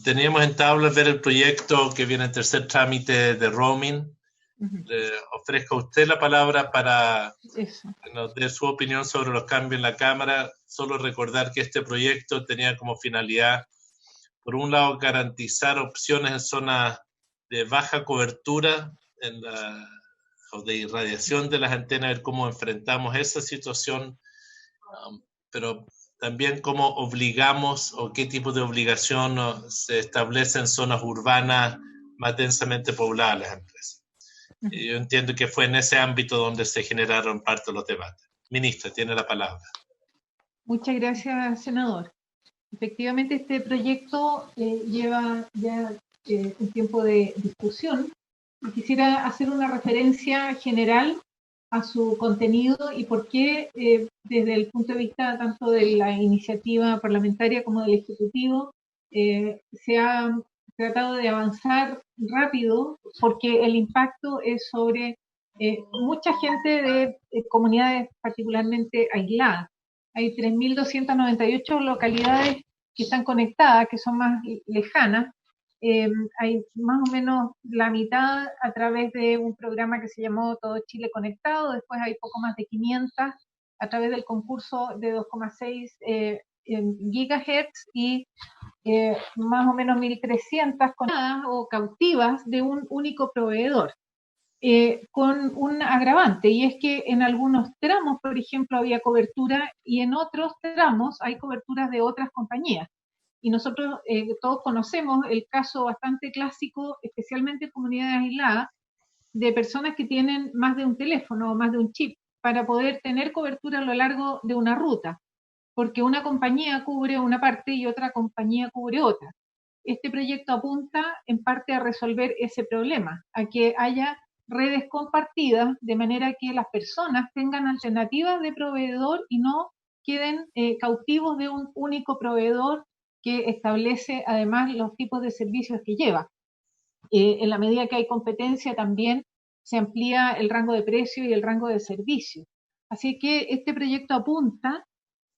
Teníamos en tablas ver el proyecto que viene en tercer trámite de roaming. Le ofrezco a usted la palabra para que nos dé su opinión sobre los cambios en la Cámara. Solo recordar que este proyecto tenía como finalidad, por un lado, garantizar opciones en zonas de baja cobertura o de irradiación de las antenas, ver cómo enfrentamos esa situación, pero también cómo obligamos o qué tipo de obligación se establece en zonas urbanas más densamente pobladas las empresas. Yo entiendo que fue en ese ámbito donde se generaron parte de los debates. Ministra, tiene la palabra. Muchas gracias, senador. Efectivamente, este proyecto lleva ya un tiempo de discusión. Quisiera hacer una referencia general a su contenido y por qué, desde el punto de vista tanto de la iniciativa parlamentaria como del Ejecutivo, se ha tratado de avanzar rápido, porque el impacto es sobre mucha gente de comunidades particularmente aisladas. Hay 3.298 localidades que están conectadas, que son más lejanas. Hay más o menos la mitad a través de un programa que se llamó Todo Chile Conectado, después hay poco más de 500 a través del concurso de 2,6 gigahertz y más o menos 1.300 conectadas o cautivas de un único proveedor. Con un agravante, y es que en algunos tramos, por ejemplo, había cobertura y en otros tramos hay coberturas de otras compañías. Y nosotros todos conocemos el caso bastante clásico, especialmente en comunidades aisladas, de personas que tienen más de un teléfono o más de un chip para poder tener cobertura a lo largo de una ruta, porque una compañía cubre una parte y otra compañía cubre otra. Este proyecto apunta en parte a resolver ese problema, a que haya redes compartidas de manera que las personas tengan alternativas de proveedor y no queden cautivos de un único proveedor que establece además los tipos de servicios que lleva. En la medida que hay competencia también se amplía el rango de precio y el rango de servicio. Así que este proyecto apunta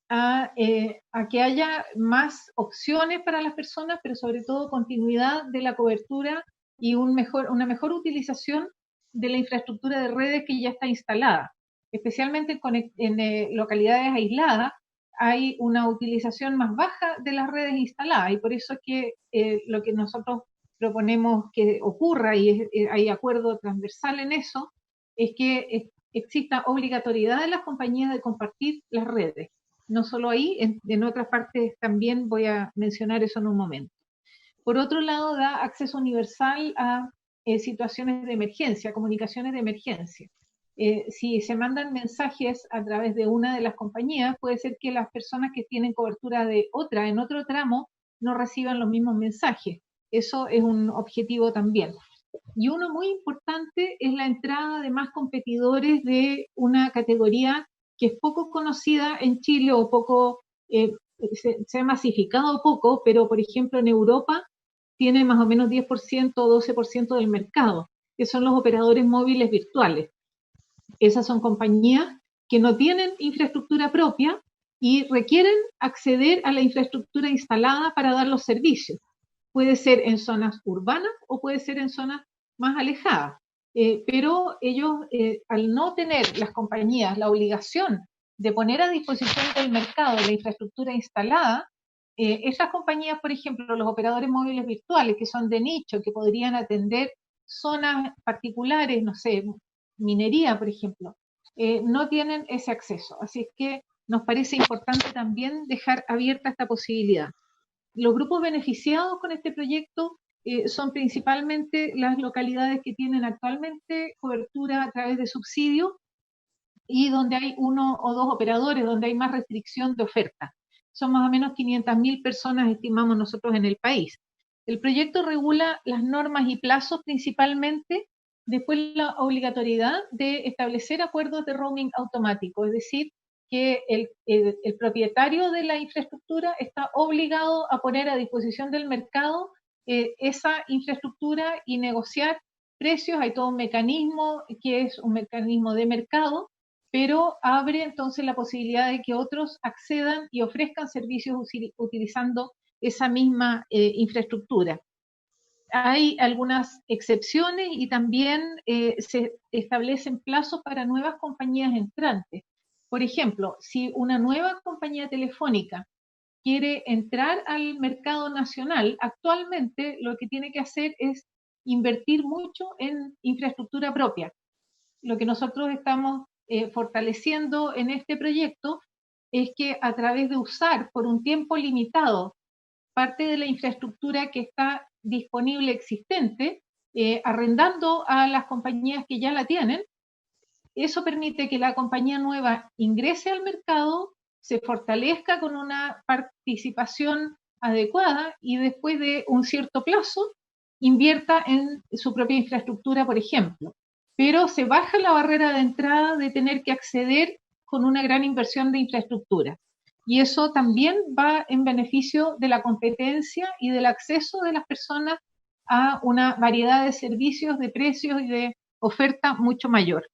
a que haya más opciones para las personas, pero sobre todo continuidad de la cobertura y una mejor utilización de la infraestructura de redes que ya está instalada. Especialmente en localidades aisladas hay una utilización más baja de las redes instaladas y por eso es que lo que nosotros proponemos que ocurra y hay acuerdo transversal en eso, es que exista obligatoriedad de las compañías de compartir las redes. No solo ahí, en otras partes también voy a mencionar eso en un momento. Por otro lado, da acceso universal a situaciones de emergencia, comunicaciones de emergencia. Si se mandan mensajes a través de una de las compañías, puede ser que las personas que tienen cobertura de otra en otro tramo no reciban los mismos mensajes. Eso es un objetivo también. Y uno muy importante es la entrada de más competidores de una categoría que es poco conocida en Chile o poco, se ha masificado poco, pero por ejemplo en Europa tiene más o menos 10% o 12% del mercado, que son los operadores móviles virtuales. Esas son compañías que no tienen infraestructura propia y requieren acceder a la infraestructura instalada para dar los servicios. Puede ser en zonas urbanas o puede ser en zonas más alejadas. Pero ellos, al no tener las compañías la obligación de poner a disposición del mercado la infraestructura instalada, esas compañías, por ejemplo, los operadores móviles virtuales, que son de nicho, que podrían atender zonas particulares, no sé, minería, por ejemplo, no tienen ese acceso. Así es que nos parece importante también dejar abierta esta posibilidad. Los grupos beneficiados con este proyecto son principalmente las localidades que tienen actualmente cobertura a través de subsidios y donde hay uno o dos operadores, donde hay más restricción de oferta. Son más o menos 500.000 personas, estimamos nosotros, en el país. El proyecto regula las normas y plazos principalmente, después la obligatoriedad de establecer acuerdos de roaming automático, es decir, que el propietario de la infraestructura está obligado a poner a disposición del mercado esa infraestructura y negociar precios. Hay todo un mecanismo que es un mecanismo de mercado, pero abre entonces la posibilidad de que otros accedan y ofrezcan servicios utilizando esa misma infraestructura. Hay algunas excepciones y también se establecen plazos para nuevas compañías entrantes. Por ejemplo, si una nueva compañía telefónica quiere entrar al mercado nacional, actualmente lo que tiene que hacer es invertir mucho en infraestructura propia. Lo que nosotros estamos fortaleciendo en este proyecto es que a través de usar por un tiempo limitado parte de la infraestructura que está disponible existente, arrendando a las compañías que ya la tienen, eso permite que la compañía nueva ingrese al mercado, se fortalezca con una participación adecuada y después de un cierto plazo invierta en su propia infraestructura, por ejemplo. Pero se baja la barrera de entrada de tener que acceder con una gran inversión de infraestructura. Y eso también va en beneficio de la competencia y del acceso de las personas a una variedad de servicios, de precios y de oferta mucho mayor.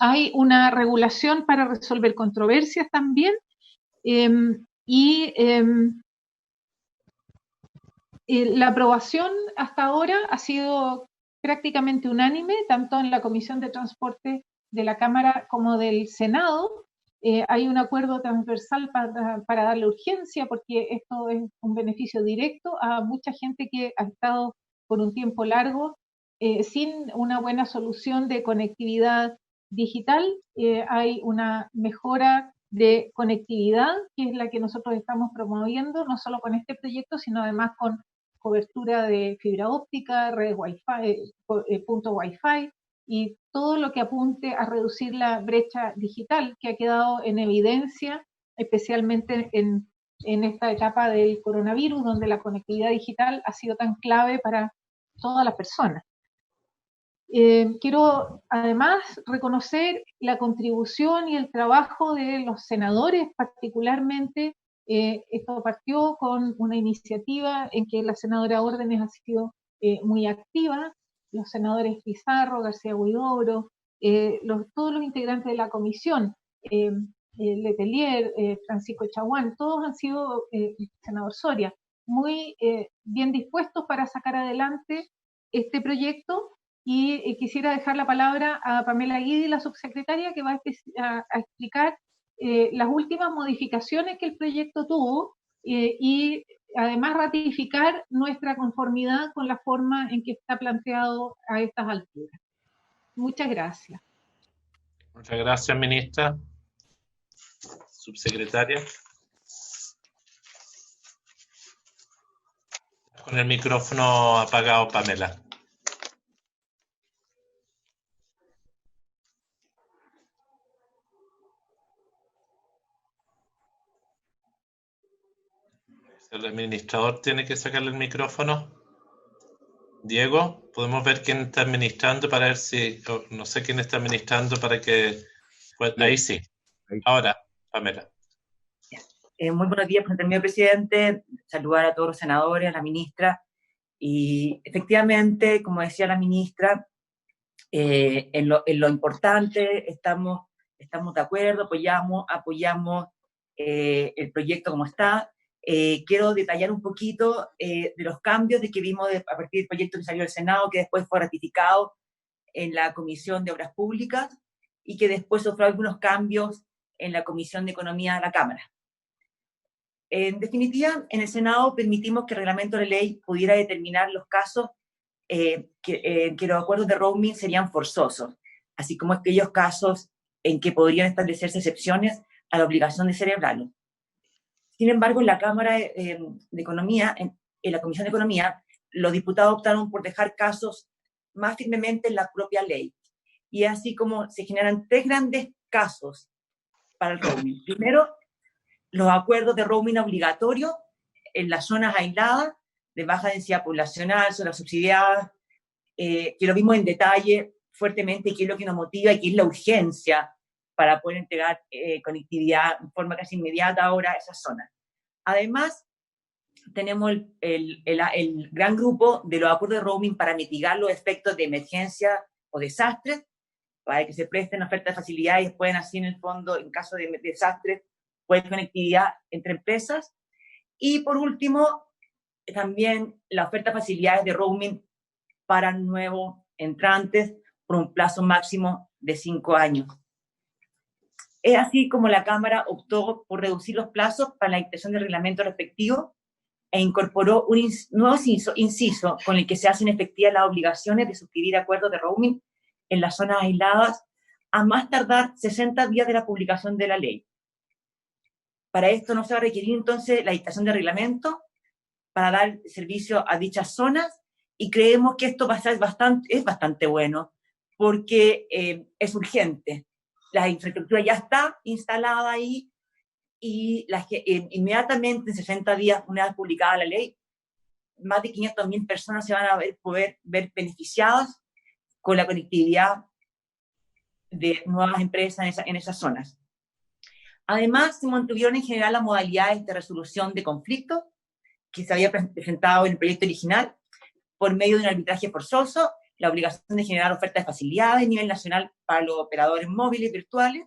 Hay una regulación para resolver controversias también la aprobación hasta ahora ha sido prácticamente unánime, tanto en la Comisión de Transporte de la Cámara como del Senado. Hay un acuerdo transversal para darle urgencia, porque esto es un beneficio directo a mucha gente que ha estado por un tiempo largo sin una buena solución de conectividad digital. Hay una mejora de conectividad, que es la que nosotros estamos promoviendo, no solo con este proyecto, sino además con cobertura de fibra óptica, redes Wi-Fi, punto Wi-Fi, y todo lo que apunte a reducir la brecha digital que ha quedado en evidencia, especialmente en esta etapa del coronavirus, donde la conectividad digital ha sido tan clave para todas las personas. Quiero además reconocer la contribución y el trabajo de los senadores, particularmente. Esto partió con una iniciativa en que la senadora Órdenes ha sido muy activa, los senadores Pizarro, García Huidobro, todos los integrantes de la comisión, Letelier, Francisco Chaguán, todos han sido, senador Soria, muy bien dispuestos para sacar adelante este proyecto. Y quisiera dejar la palabra a Pamela Guidi, la subsecretaria, que va a explicar las últimas modificaciones que el proyecto tuvo y además ratificar nuestra conformidad con la forma en que está planteado a estas alturas. Muchas gracias. Muchas gracias, ministra. Subsecretaria. Con el micrófono apagado, Pamela. El administrador tiene que sacarle el micrófono. Diego, ¿podemos ver quién está administrando para ver si... no sé quién está administrando para que... Pues, ahí sí. Ahora, Pamela. Muy buenos días, señor presidente. Saludar a todos los senadores, a la ministra. Y efectivamente, como decía la ministra, en lo importante estamos de acuerdo, apoyamos el proyecto como está. Quiero detallar un poquito de los cambios que vimos a partir del proyecto que salió del Senado, que después fue ratificado en la Comisión de Obras Públicas y que después sufrió algunos cambios en la Comisión de Economía de la Cámara. En definitiva, en el Senado permitimos que el reglamento de ley pudiera determinar los casos que los acuerdos de roaming serían forzosos, así como aquellos casos en que podrían establecerse excepciones a la obligación de celebrarlo. Sin embargo, en la Cámara de Economía, en la Comisión de Economía, los diputados optaron por dejar casos más firmemente en la propia ley. Y así como se generan tres grandes casos para el roaming. Primero, los acuerdos de roaming obligatorio en las zonas aisladas de baja densidad poblacional, zonas subsidiadas, que lo vimos en detalle fuertemente, qué es lo que nos motiva y qué es la urgencia para poder entregar conectividad de forma casi inmediata ahora a esas zonas. Además, tenemos el gran grupo de los acuerdos de roaming para mitigar los efectos de emergencia o desastres, para que se presten ofertas de facilidades y puedan así en el fondo, en caso de desastres, poder conectividad entre empresas. Y por último, también la oferta de facilidades de roaming para nuevos entrantes por un plazo máximo de 5 años. Es así como la Cámara optó por reducir los plazos para la dictación del reglamento respectivo e incorporó un nuevo inciso con el que se hacen efectivas las obligaciones de suscribir acuerdos de roaming en las zonas aisladas a más tardar 60 días de la publicación de la ley. Para esto no se va a requerir entonces la dictación de reglamento para dar servicio a dichas zonas, y creemos que esto es bastante bueno, porque es urgente. La infraestructura ya está instalada ahí, y inmediatamente en 60 días, una vez publicada la ley, más de 500.000 personas se van a poder ver beneficiadas con la conectividad de nuevas empresas en esas zonas. Además, se mantuvieron en general las modalidades de resolución de conflictos que se había presentado en el proyecto original, por medio de un arbitraje forzoso, la obligación de generar ofertas de facilidades a nivel nacional para los operadores móviles virtuales,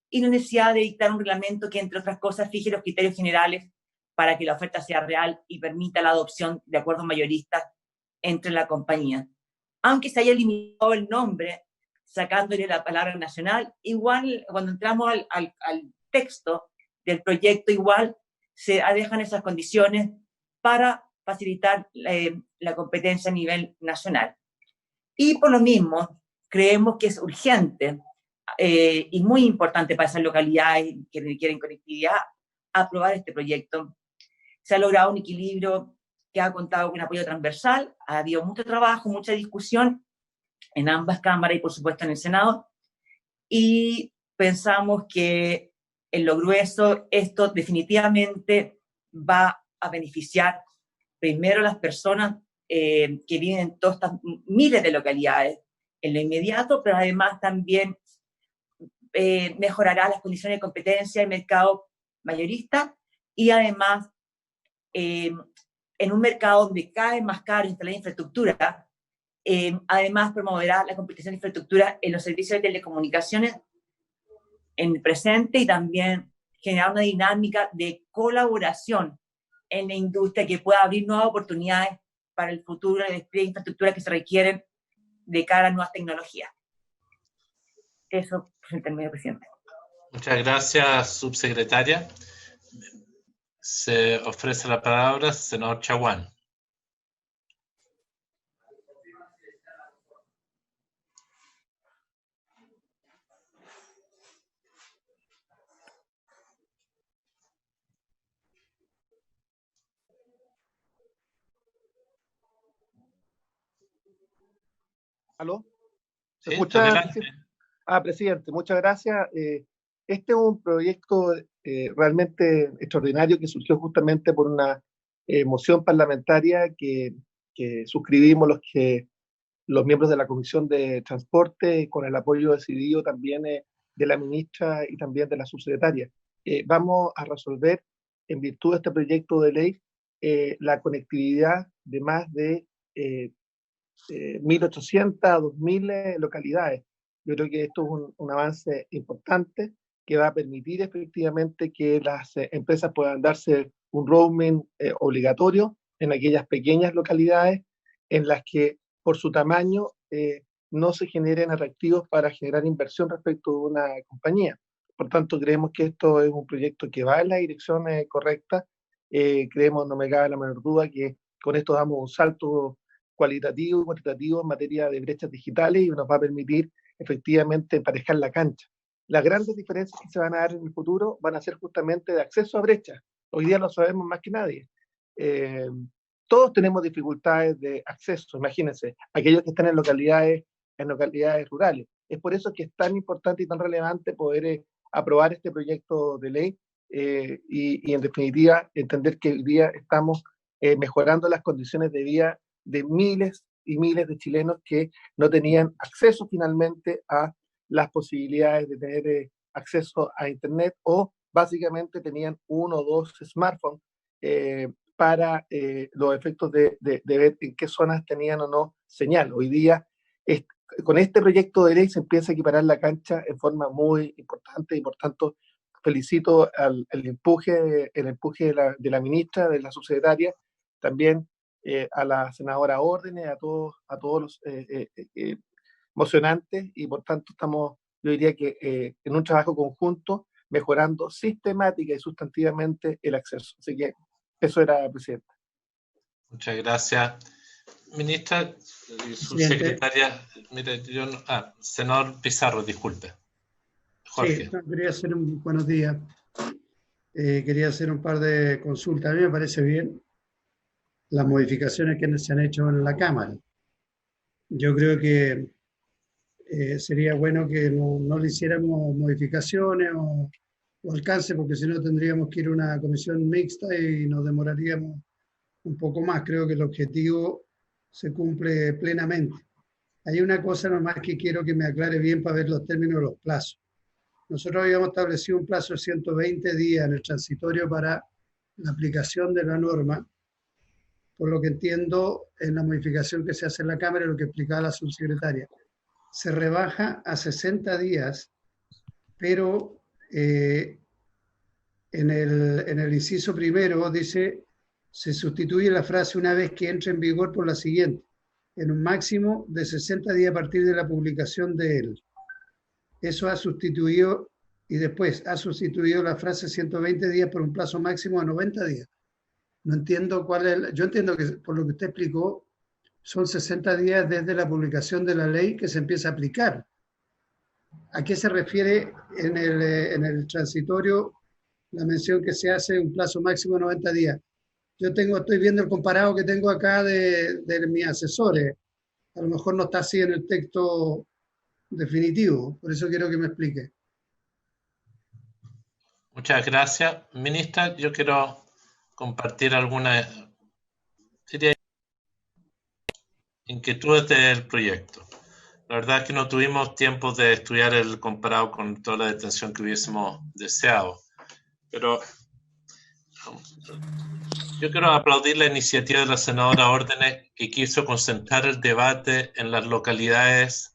y la necesidad de dictar un reglamento que, entre otras cosas, fije los criterios generales para que la oferta sea real y permita la adopción de acuerdos mayoristas entre la compañía. Aunque se haya eliminado el nombre, sacándole la palabra nacional, igual cuando entramos al texto del proyecto, igual se dejan esas condiciones para facilitar la competencia a nivel nacional. Y por lo mismo, creemos que es urgente y muy importante para esas localidades que requieren conectividad aprobar este proyecto. Se ha logrado un equilibrio que ha contado con apoyo transversal, ha habido mucho trabajo, mucha discusión en ambas cámaras y por supuesto en el Senado, y pensamos que en lo grueso esto definitivamente va a beneficiar primero a las personas que viven en todas estas miles de localidades en lo inmediato, pero además también mejorará las condiciones de competencia del mercado mayorista, y además en un mercado donde cada vez más caro instalar infraestructura, además promoverá la competición de infraestructura en los servicios de telecomunicaciones en el presente, y también generar una dinámica de colaboración en la industria que pueda abrir nuevas oportunidades para el futuro de despliegue de infraestructura que se requieren de cara a nuevas tecnologías. Eso, señor presidente. Muchas gracias, subsecretaria. Se ofrece la palabra, senador Chaguán. ¿Aló? ¿Se Sí, escucha? adelante. Presidente, muchas gracias. Este es un proyecto realmente extraordinario que surgió justamente por una moción parlamentaria que suscribimos los miembros de la Comisión de Transporte, con el apoyo decidido también de la ministra y también de la subsecretaria. Vamos a resolver, en virtud de este proyecto de ley, la conectividad de más de 1.800 a 2.000 localidades. Yo creo que esto es un avance importante que va a permitir efectivamente que las empresas puedan darse un roaming obligatorio en aquellas pequeñas localidades en las que por su tamaño no se generen atractivos para generar inversión respecto de una compañía. Por tanto, creemos que esto es un proyecto que va en la dirección correcta. Creemos, no me cabe la menor duda, que con esto damos un salto cualitativo y cuantitativo en materia de brechas digitales y nos va a permitir efectivamente emparejar la cancha. Las grandes diferencias que se van a dar en el futuro van a ser justamente de acceso a brechas. Hoy día lo sabemos más que nadie. Todos tenemos dificultades de acceso, imagínense, aquellos que están en localidades rurales. Es por eso que es tan importante y tan relevante poder aprobar este proyecto de ley y en definitiva entender que hoy día estamos mejorando las condiciones de vida de miles y miles de chilenos que no tenían acceso finalmente a las posibilidades de tener acceso a Internet, o básicamente tenían uno o dos smartphones para los efectos de ver en qué zonas tenían o no señal. Hoy día, con este proyecto de ley se empieza a equiparar la cancha en forma muy importante y por tanto felicito el empuje de la ministra, de la subsecretaria, también a la senadora Órdenes, a todos los mocionantes, y por tanto estamos, yo diría que en un trabajo conjunto, mejorando sistemática y sustantivamente el acceso. Así que eso era, Presidenta. Muchas gracias. Ministra y subsecretaria, mire, senador Pizarro, disculpe. Jorge. Sí, quería hacer buenos días. Quería hacer un par de consultas. A mí me parece bien las modificaciones que se han hecho en la Cámara. Yo creo que sería bueno que no le hiciéramos modificaciones o alcance, porque si no tendríamos que ir a una comisión mixta y nos demoraríamos un poco más. Creo que el objetivo se cumple plenamente. Hay una cosa nomás que quiero que me aclare bien para ver los términos de los plazos. Nosotros habíamos establecido un plazo de 120 días en el transitorio para la aplicación de la norma. Por lo que entiendo, en la modificación que se hace en la Cámara, lo que explicaba la subsecretaria, se rebaja a 60 días, pero en el inciso primero dice, se sustituye la frase una vez que entre en vigor por la siguiente, en un máximo de 60 días a partir de la publicación de él. Eso ha sustituido, y después ha sustituido la frase 120 días por un plazo máximo de 90 días. No entiendo cuál es, yo entiendo que por lo que usted explicó, son 60 días desde la publicación de la ley que se empieza a aplicar. ¿A qué se refiere en el transitorio la mención que se hace un plazo máximo de 90 días? Yo estoy viendo el comparado que tengo acá de mis asesores. A lo mejor no está así en el texto definitivo, por eso quiero que me explique. Muchas gracias. Ministra, yo quiero compartir algunas inquietudes del proyecto. La verdad es que no tuvimos tiempo de estudiar el comparado con toda la detención que hubiésemos deseado, pero yo quiero aplaudir la iniciativa de la senadora Órdenes, que quiso concentrar el debate en las localidades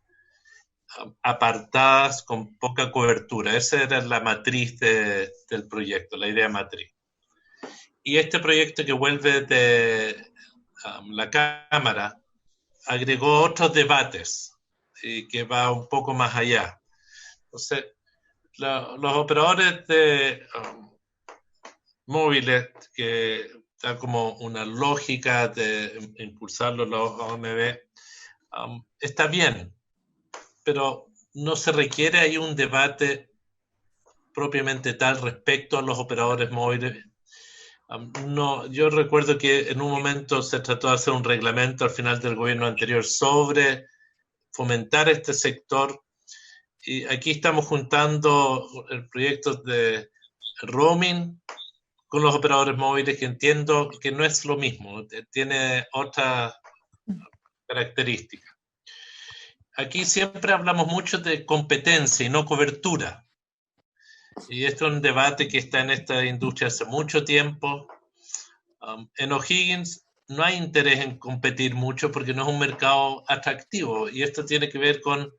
apartadas con poca cobertura. Esa era la matriz del proyecto, la idea matriz. Y este proyecto que vuelve de la Cámara agregó otros debates y que va un poco más allá. Entonces, los operadores de móviles, que da como una lógica de impulsarlos los OMB, está bien, pero no se requiere ahí un debate propiamente tal respecto a los operadores móviles. No, yo recuerdo que en un momento se trató de hacer un reglamento al final del gobierno anterior sobre fomentar este sector, y aquí estamos juntando el proyecto de roaming con los operadores móviles, que entiendo que no es lo mismo, tiene otra característica. Aquí siempre hablamos mucho de competencia y no cobertura. Y esto es un debate que está en esta industria hace mucho tiempo. En O'Higgins no hay interés en competir mucho porque no es un mercado atractivo. Y esto tiene que ver con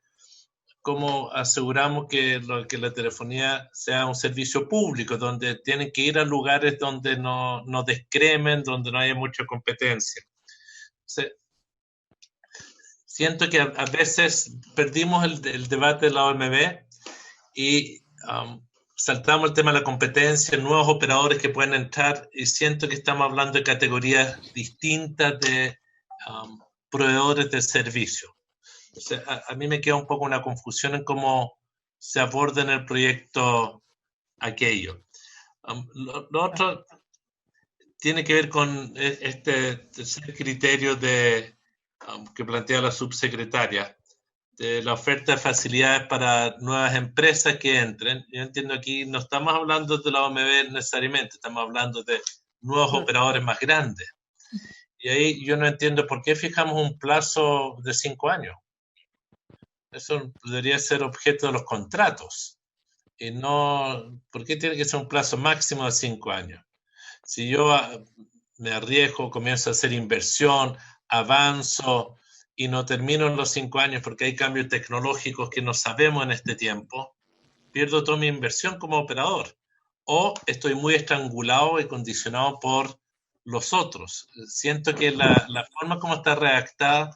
cómo aseguramos que la telefonía sea un servicio público, donde tienen que ir a lugares donde no descremen, donde no haya mucha competencia. Entonces, siento que a veces perdimos el debate de la OMB y saltamos el tema de la competencia, nuevos operadores que pueden entrar, y siento que estamos hablando de categorías distintas de proveedores de servicios. O sea, a mí me queda un poco una confusión en cómo se aborda en el proyecto aquello. Lo otro tiene que ver con este tercer criterio que plantea la subsecretaria, de la oferta de facilidades para nuevas empresas que entren. Yo entiendo aquí no estamos hablando de la OMB necesariamente, estamos hablando de nuevos operadores más grandes. Y ahí yo no entiendo por qué fijamos un plazo de 5 años. Eso debería ser objeto de los contratos. Y no, ¿por qué tiene que ser un plazo máximo de 5 años? Si yo me arriesgo, comienzo a hacer inversión, avanzo y no termino en los 5 años porque hay cambios tecnológicos que no sabemos en este tiempo, pierdo toda mi inversión como operador. o estoy muy estrangulado y condicionado por los otros. Siento que la forma como está redactada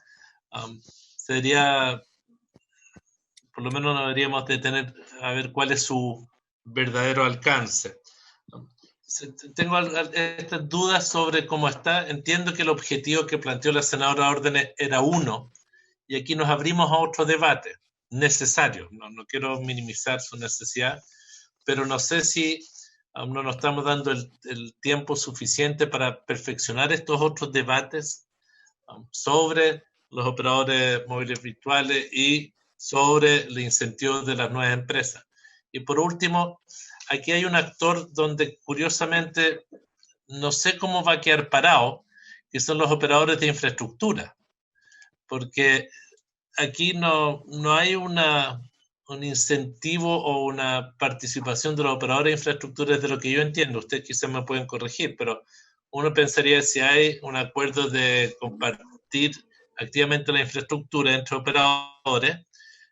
sería, por lo menos no deberíamos de tener a ver cuál es su verdadero alcance. Tengo estas dudas sobre cómo está. Entiendo que el objetivo que planteó la senadora Órdenes era uno, y aquí nos abrimos a otro debate necesario. No quiero minimizar su necesidad, pero no sé si aún no nos estamos dando el tiempo suficiente para perfeccionar estos otros debates sobre los operadores móviles virtuales y sobre el incentivo de las nuevas empresas. Y por último, aquí hay un actor donde curiosamente no sé cómo va a quedar parado, que son los operadores de infraestructura, porque aquí no hay un incentivo o una participación de los operadores de infraestructura, desde lo que yo entiendo. Ustedes quizás me pueden corregir, pero uno pensaría si hay un acuerdo de compartir activamente la infraestructura entre operadores,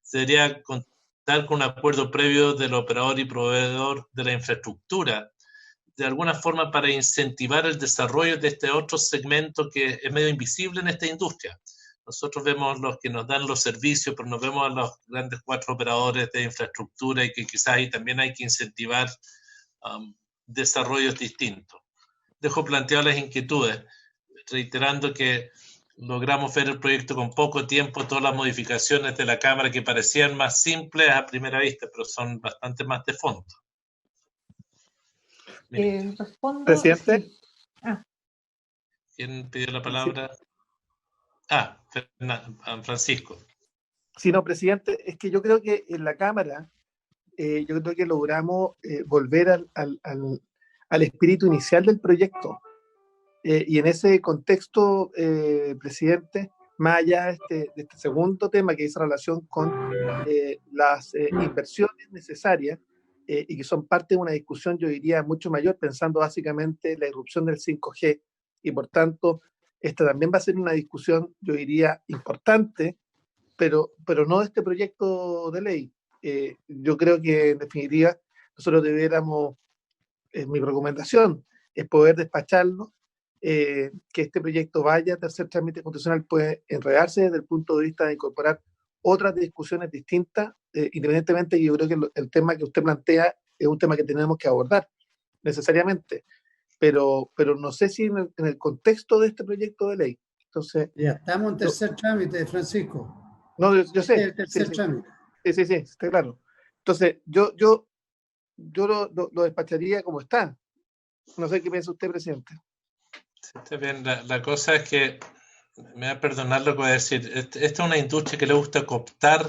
sería contar con un acuerdo previo del operador y proveedor de la infraestructura, de alguna forma para incentivar el desarrollo de este otro segmento que es medio invisible en esta industria. Nosotros vemos los que nos dan los servicios, pero no vemos a los grandes 4 operadores de infraestructura, y que quizás ahí también hay que incentivar desarrollos distintos. Dejo planteadas las inquietudes, reiterando que logramos ver el proyecto con poco tiempo, todas las modificaciones de la Cámara que parecían más simples a primera vista, pero son bastante más de fondo. Respondo. Presidente. Sí. ¿Quién pidió la palabra? Sí. Francisco. Sí, no, presidente, es que yo creo que en la Cámara, yo creo que logramos volver al espíritu inicial del proyecto. Y en ese contexto, presidente, más allá de este segundo tema que dice relación con las inversiones necesarias y que son parte de una discusión, yo diría, mucho mayor, pensando básicamente en la irrupción del 5G, y por tanto, esta también va a ser una discusión, yo diría, importante, pero no de este proyecto de ley. Yo creo que, en definitiva, nosotros debiéramos, mi recomendación es poder despacharlo, que este proyecto vaya a tercer trámite constitucional, puede enredarse desde el punto de vista de incorporar otras discusiones distintas, independientemente, yo creo que el tema que usted plantea es un tema que tenemos que abordar necesariamente, pero no sé si en el contexto de este proyecto de ley. Entonces, ya estamos en tercer trámite, Francisco. No, yo sé. El tercer trámite. Sí, está claro. Entonces, yo lo despacharía como está. No sé qué piensa usted, presidente. Sí, está bien. La cosa es que, me va a perdonar lo que voy a decir, esta es una industria que le gusta cooptar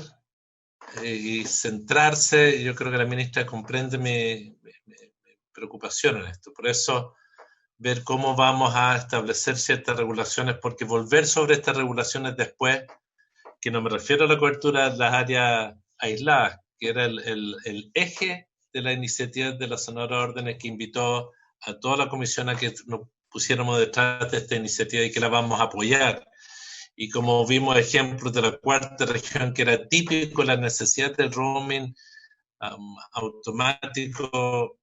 y centrarse. Yo creo que la ministra comprende mi preocupación en esto. Por eso, ver cómo vamos a establecer ciertas regulaciones, porque volver sobre estas regulaciones después, que no me refiero a la cobertura de las áreas aisladas, que era el eje de la iniciativa de la senadora Órdenes, que invitó a toda la comisión a que nos pusiéramos detrás de esta iniciativa y que la vamos a apoyar. Y como vimos ejemplos de la cuarta región, que era típico la necesidad del roaming automático,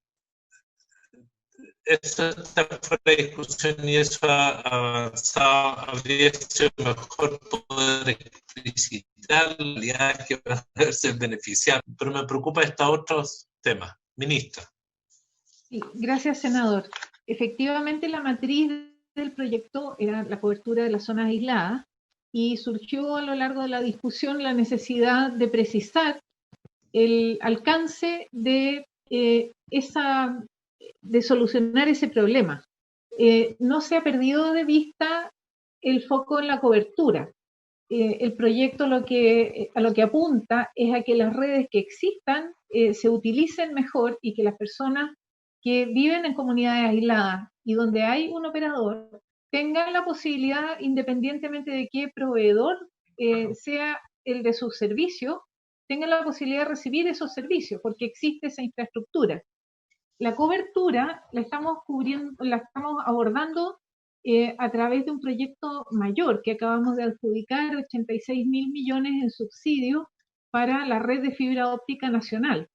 eso está fuera de discusión y eso ha avanzado. Habría sido mejor poder explicitar la realidad que van a verse beneficiar, pero me preocupa estos otros temas. Ministra. Sí, gracias, senador. Efectivamente, la matriz del proyecto era la cobertura de las zonas aisladas, y surgió a lo largo de la discusión la necesidad de precisar el alcance de solucionar ese problema. No se ha perdido de vista el foco en la cobertura. El proyecto a lo que apunta es a que las redes que existan se utilicen mejor, y que las personas que viven en comunidades aisladas y donde hay un operador tengan la posibilidad, independientemente de qué proveedor sea el de su servicio, tengan la posibilidad de recibir esos servicios, porque existe esa infraestructura. La cobertura la estamos abordando a través de un proyecto mayor que acabamos de adjudicar, 86.000 millones en subsidio para la red de fibra óptica nacional.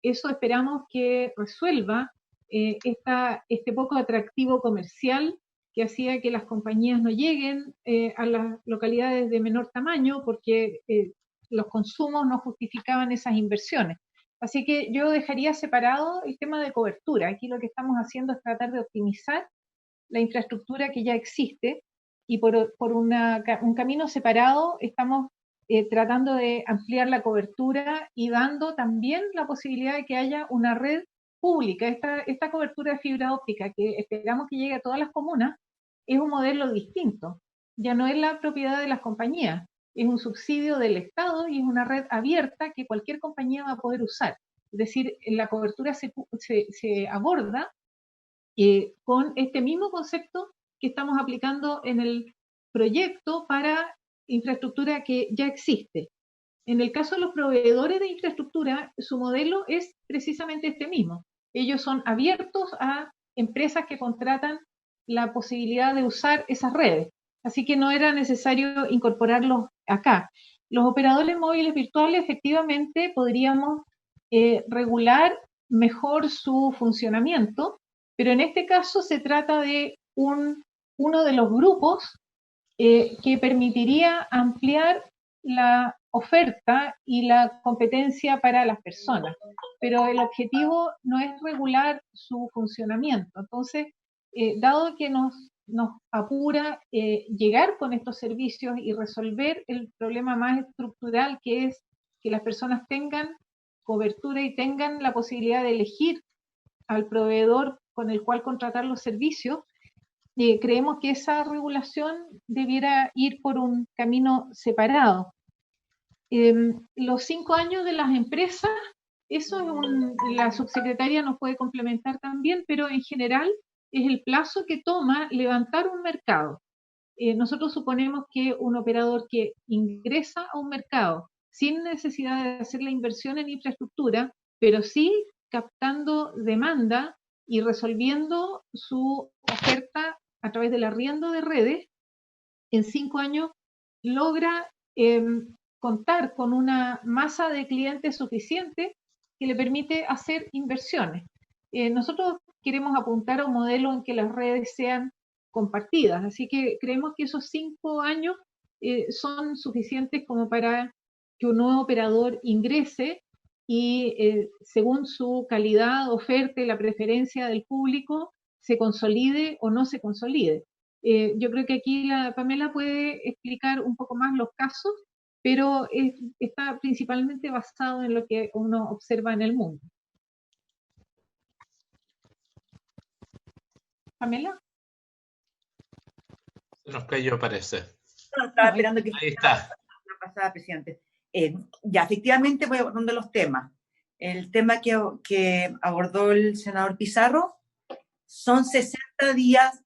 Eso esperamos que resuelva este poco atractivo comercial que hacía que las compañías no lleguen a las localidades de menor tamaño porque los consumos no justificaban esas inversiones. Así que yo dejaría separado el tema de cobertura. Aquí lo que estamos haciendo es tratar de optimizar la infraestructura que ya existe y por un camino separado estamos tratando de ampliar la cobertura y dando también la posibilidad de que haya una red pública. Esta cobertura de fibra óptica que esperamos que llegue a todas las comunas es un modelo distinto. Ya no es la propiedad de las compañías, es un subsidio del Estado y es una red abierta que cualquier compañía va a poder usar. Es decir, la cobertura se aborda con este mismo concepto que estamos aplicando en el proyecto para infraestructura que ya existe. En el caso de los proveedores de infraestructura, su modelo es precisamente este mismo. Ellos son abiertos a empresas que contratan la posibilidad de usar esas redes. Así que no era necesario incorporarlos acá. Los operadores móviles virtuales, efectivamente, podríamos regular mejor su funcionamiento, pero en este caso se trata de uno de los grupos que permitiría ampliar la oferta y la competencia para las personas, pero el objetivo no es regular su funcionamiento. Entonces, dado que nos apura llegar con estos servicios y resolver el problema más estructural, que es que las personas tengan cobertura y tengan la posibilidad de elegir al proveedor con el cual contratar los servicios, creemos que esa regulación debiera ir por un camino separado. Los 5 años de las empresas, eso es la subsecretaria nos puede complementar también, pero en general es el plazo que toma levantar un mercado. Nosotros suponemos que un operador que ingresa a un mercado sin necesidad de hacer la inversión en infraestructura, pero sí captando demanda y resolviendo su oferta a través del arriendo de redes, en 5 años logra contar con una masa de clientes suficiente que le permite hacer inversiones. Nosotros queremos apuntar a un modelo en que las redes sean compartidas, así que creemos que esos 5 años son suficientes como para que un nuevo operador ingrese y según su calidad, oferta y la preferencia del público, se consolide o no se consolide. Yo creo que aquí la Pamela puede explicar un poco más los casos, pero está principalmente basado en lo que uno observa en el mundo. ¿Pamela? Se nos cayó, parece. No, estaba esperando que ahí está. Pasada, presidente. Ya, efectivamente voy abordando los temas. El tema que abordó el senador Pizarro son 60 días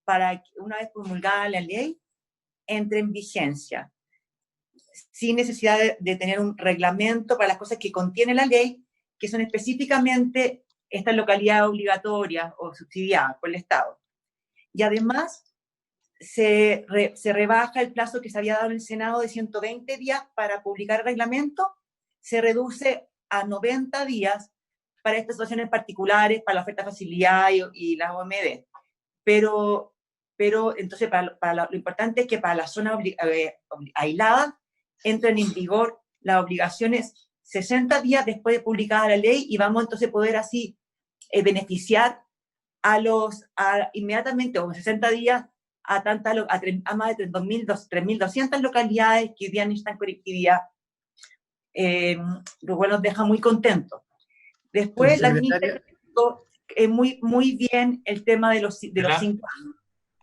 para que, una vez promulgada la ley, entre en vigencia, sin necesidad de tener un reglamento para las cosas que contiene la ley, que son específicamente estas localidades obligatorias o subsidiadas por el Estado. Y además, se rebaja el plazo que se había dado en el Senado de 120 días para publicar el reglamento, se reduce a 90 días para estas situaciones particulares, para la oferta de facilidad y la OMD. Pero entonces, lo importante es que para las zonas aisladas entran en vigor las obligaciones 60 días después de publicada la ley y vamos entonces a poder así beneficiar inmediatamente o en 60 días a más de 3.200 localidades que hoy día necesitan conectividad, lo cual nos deja muy contentos. Después, la ministra explicó muy bien el tema de los 5 años.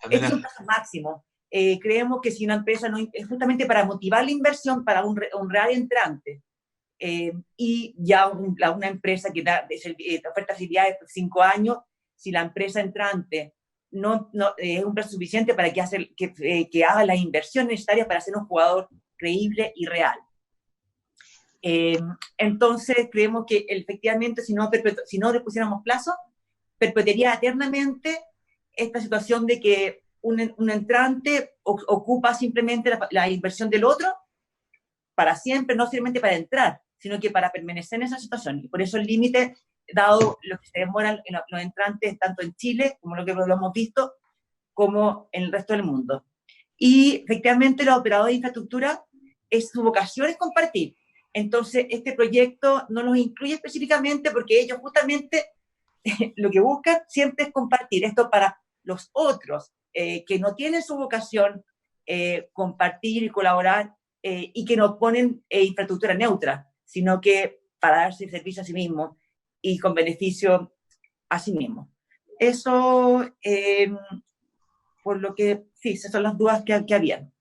Es un plazo máximo. Creemos que si una empresa no es justamente para motivar la inversión para un real entrante, y ya una empresa que oferta facilidades por 5 años, si la empresa entrante no es un plazo suficiente para que haga las inversiones necesarias para ser un jugador creíble y real. Entonces creemos que efectivamente si no le pusiéramos plazo, perpetuaría eternamente esta situación de que un entrante ocupa simplemente la inversión del otro para siempre, no solamente para entrar, sino que para permanecer en esa situación. Y por eso el límite dado lo que se demoran los entrantes tanto en Chile, como lo que lo hemos visto, como en el resto del mundo. Y efectivamente los operadores de infraestructura, su vocación es compartir. Entonces, este proyecto no los incluye específicamente porque ellos justamente lo que buscan siempre es compartir esto para los otros que no tienen su vocación, compartir y colaborar, y que no ponen infraestructura neutra, sino que para darse servicio a sí mismos y con beneficio a sí mismos. Eso, por lo que, sí, esas son las dudas que habían.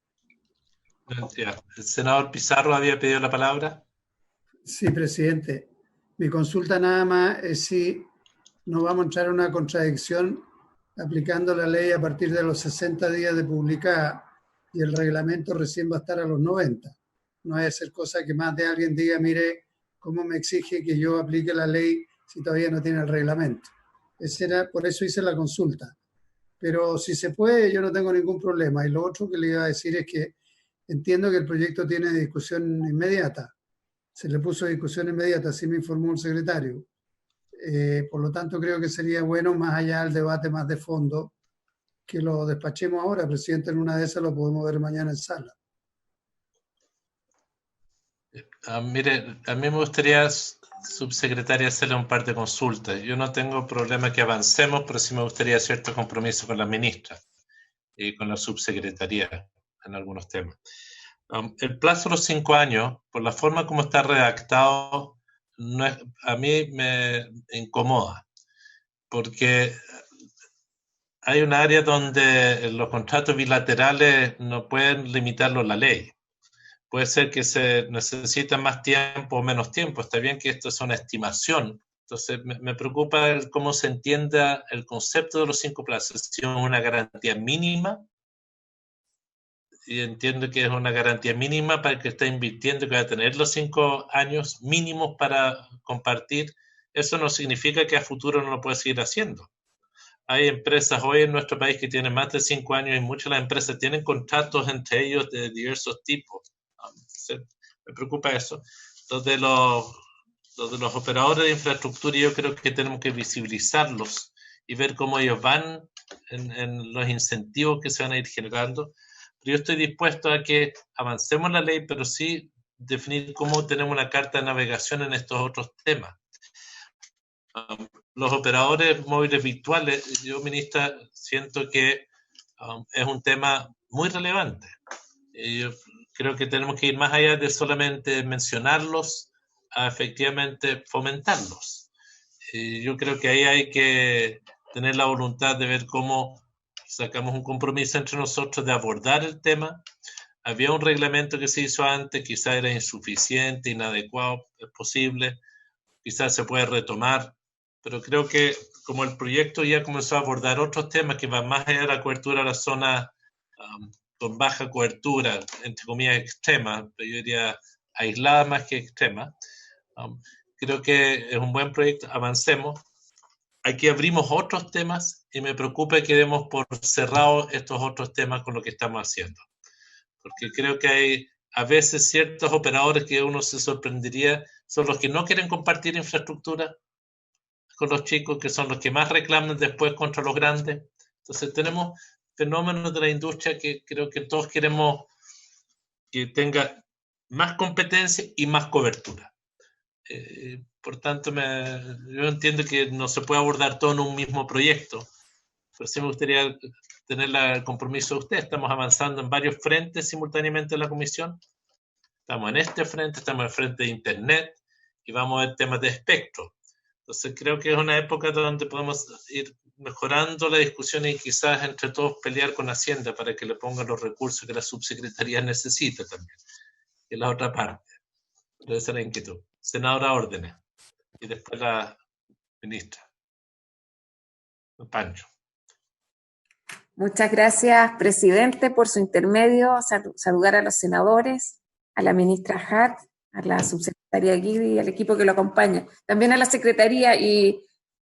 ¿El senador Pizarro había pedido la palabra? Sí, presidente. Mi consulta nada más es si no vamos a entrar en una contradicción aplicando la ley a partir de los 60 días de publicada y el reglamento recién va a estar a los 90. No hay que ser cosa que más de alguien diga, mire, ¿cómo me exige que yo aplique la ley si todavía no tiene el reglamento? Por eso hice la consulta. Pero si se puede, yo no tengo ningún problema. Y lo otro que le iba a decir es que entiendo que el proyecto tiene discusión inmediata. Se le puso discusión inmediata, así me informó el secretario. Por lo tanto, creo que sería bueno, más allá del debate más de fondo, que lo despachemos ahora, presidente. En una de esas lo podemos ver mañana en sala. Mire, a mí me gustaría, subsecretaria, hacerle un par de consultas. Yo no tengo problema que avancemos, pero sí me gustaría cierto compromiso con la ministra y con la subsecretaría en algunos temas. El plazo de los 5 años, por la forma como está redactado, a mí me incomoda, porque hay un área donde los contratos bilaterales no pueden limitarlo la ley. Puede ser que se necesita más tiempo o menos tiempo. Está bien que esto es una estimación. Entonces, me preocupa cómo se entienda el concepto de los 5 plazos. Si es una garantía mínima, y entiendo que es una garantía mínima para el que está invirtiendo, que va a tener los 5 años mínimos para compartir, eso no significa que a futuro no lo pueda seguir haciendo. Hay empresas hoy en nuestro país que tienen más de 5 años y muchas de las empresas tienen contratos entre ellos de diversos tipos. Me preocupa eso. Los de los operadores de infraestructura, yo creo que tenemos que visibilizarlos y ver cómo ellos van en los incentivos que se van a ir generando. Pero yo estoy dispuesto a que avancemos la ley, pero sí definir cómo tenemos una carta de navegación en estos otros temas. Los operadores móviles virtuales, yo, ministra, siento que es un tema muy relevante. Yo creo que tenemos que ir más allá de solamente mencionarlos a efectivamente fomentarlos. Yo creo que ahí hay que tener la voluntad de ver cómo sacamos un compromiso entre nosotros de abordar el tema. Había un reglamento que se hizo antes, quizás era insuficiente, inadecuado, es posible, quizás se puede retomar, pero creo que como el proyecto ya comenzó a abordar otros temas que van más allá de la cobertura de la zona con baja cobertura, entre comillas extrema, pero yo diría aislada más que extrema, creo que es un buen proyecto, avancemos. Aquí abrimos otros temas y me preocupa que demos por cerrados estos otros temas con lo que estamos haciendo. Porque creo que hay a veces ciertos operadores que uno se sorprendería, son los que no quieren compartir infraestructura con los chicos, que son los que más reclaman después contra los grandes. Entonces tenemos fenómenos de la industria que creo que todos queremos que tenga más competencia y más cobertura. Por tanto, yo entiendo que no se puede abordar todo en un mismo proyecto, pero sí me gustaría tener el compromiso de usted. Estamos avanzando en varios frentes simultáneamente en la comisión. Estamos en este frente, estamos en el frente de Internet y vamos a ver temas de espectro. Entonces creo que es una época donde podemos ir mejorando la discusión y quizás entre todos pelear con Hacienda para que le pongan los recursos que la subsecretaría necesita también. Y la otra parte. Pero esa es la inquietud. Senadora, órdenes. Y después la ministra. Pancho. Muchas gracias, presidente, por su intermedio. Saludar a los senadores, a la ministra Hart, a la subsecretaria Guidi y al equipo que lo acompaña. También a la secretaría y,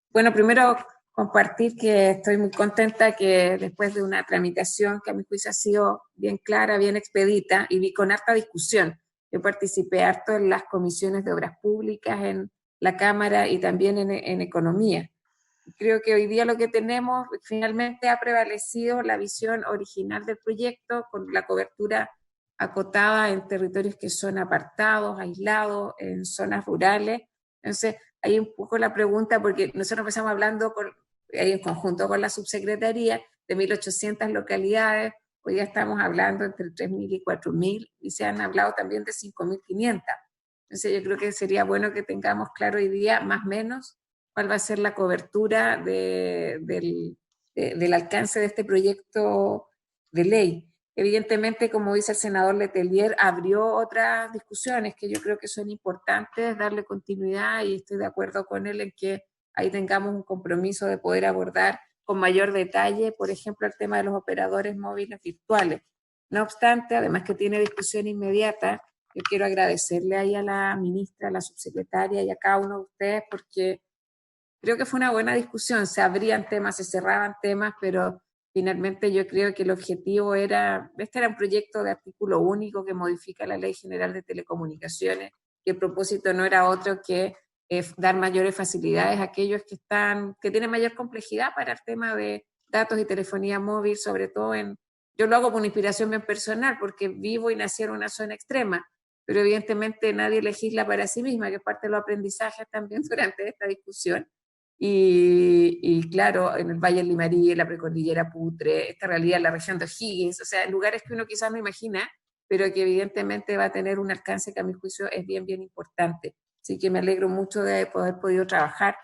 bueno, primero compartir que estoy muy contenta que después de una tramitación que a mi juicio ha sido bien clara, bien expedita y con harta discusión. Yo participé harto en las comisiones de obras públicas en la Cámara y también en economía. Creo que hoy día lo que tenemos, finalmente ha prevalecido la visión original del proyecto con la cobertura acotada en territorios que son apartados, aislados, en zonas rurales. Entonces, hay un poco la pregunta, porque nosotros empezamos hablando ahí en conjunto con la subsecretaría de 1.800 localidades, hoy ya estamos hablando entre 3.000 y 4.000, y se han hablado también de 5.500. Entonces, yo creo que sería bueno que tengamos claro hoy día, más o menos, cuál va a ser la cobertura del alcance de este proyecto de ley. Evidentemente, como dice el senador Letelier, abrió otras discusiones que yo creo que son importantes, darle continuidad, y estoy de acuerdo con él en que ahí tengamos un compromiso de poder abordar con mayor detalle, por ejemplo, el tema de los operadores móviles virtuales. No obstante, además que tiene discusión inmediata, yo quiero agradecerle ahí a la ministra, a la subsecretaria y a cada uno de ustedes, porque creo que fue una buena discusión. Se abrían temas, se cerraban temas, pero finalmente yo creo que el objetivo era, este era un proyecto de artículo único que modifica la Ley General de Telecomunicaciones, que el propósito no era otro que dar mayores facilidades a aquellos que tienen mayor complejidad para el tema de datos y telefonía móvil, sobre todo yo lo hago por una inspiración bien personal, porque vivo y nací en una zona extrema, pero evidentemente nadie legisla para sí misma, que es parte de los aprendizajes también durante esta discusión. Y claro, en el Valle del Limarí, en la precordillera Putre, esta realidad en la región de O'Higgins, o sea, lugares que uno quizás no imagina, pero que evidentemente va a tener un alcance que a mi juicio es bien, bien importante. Así que me alegro mucho de haber podido trabajar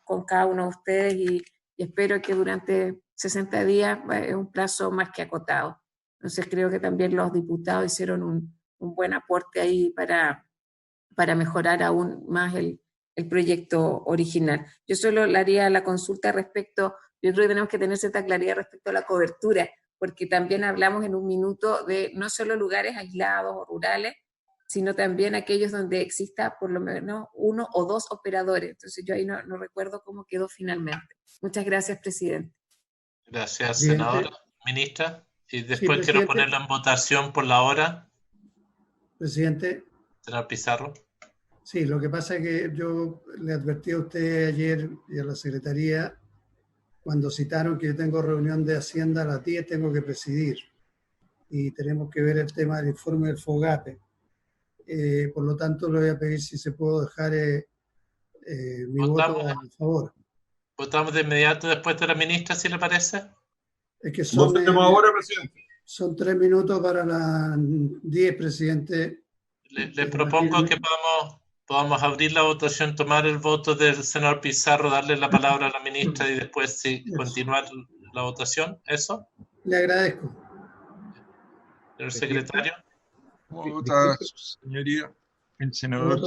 con cada uno de ustedes y espero que durante 60 días es un plazo más que acotado. Entonces creo que también los diputados hicieron un buen aporte ahí para mejorar aún más el proyecto original. Yo solo le haría la consulta respecto, yo creo que tenemos que tener cierta claridad respecto a la cobertura, porque también hablamos en un minuto de no solo lugares aislados o rurales, sino también aquellos donde exista por lo menos 1 o 2 operadores. Entonces yo ahí no recuerdo cómo quedó finalmente. Muchas gracias, presidente. Gracias, senadora. Ministra. Y después sí, quiero ponerla en votación por la hora. Presidente. Senador Pizarro. Sí, lo que pasa es que yo le advertí a usted ayer y a la Secretaría, cuando citaron que yo tengo reunión de Hacienda a las 10, tengo que presidir. Y tenemos que ver el tema del informe del FOGAPE. Por lo tanto, le voy a pedir si se puedo dejar mi voto a favor. ¿Votamos de inmediato después de la ministra, si le parece? Es que son, votemos ahora, presidente. Son 3 minutos para las 10, presidente. Le propongo que podamos abrir la votación, tomar el voto del senador Pizarro, darle la palabra a la ministra y después sí, continuar la votación. ¿Eso? Le agradezco. Señor secretario. ¿Cómo vota, señoría, el senador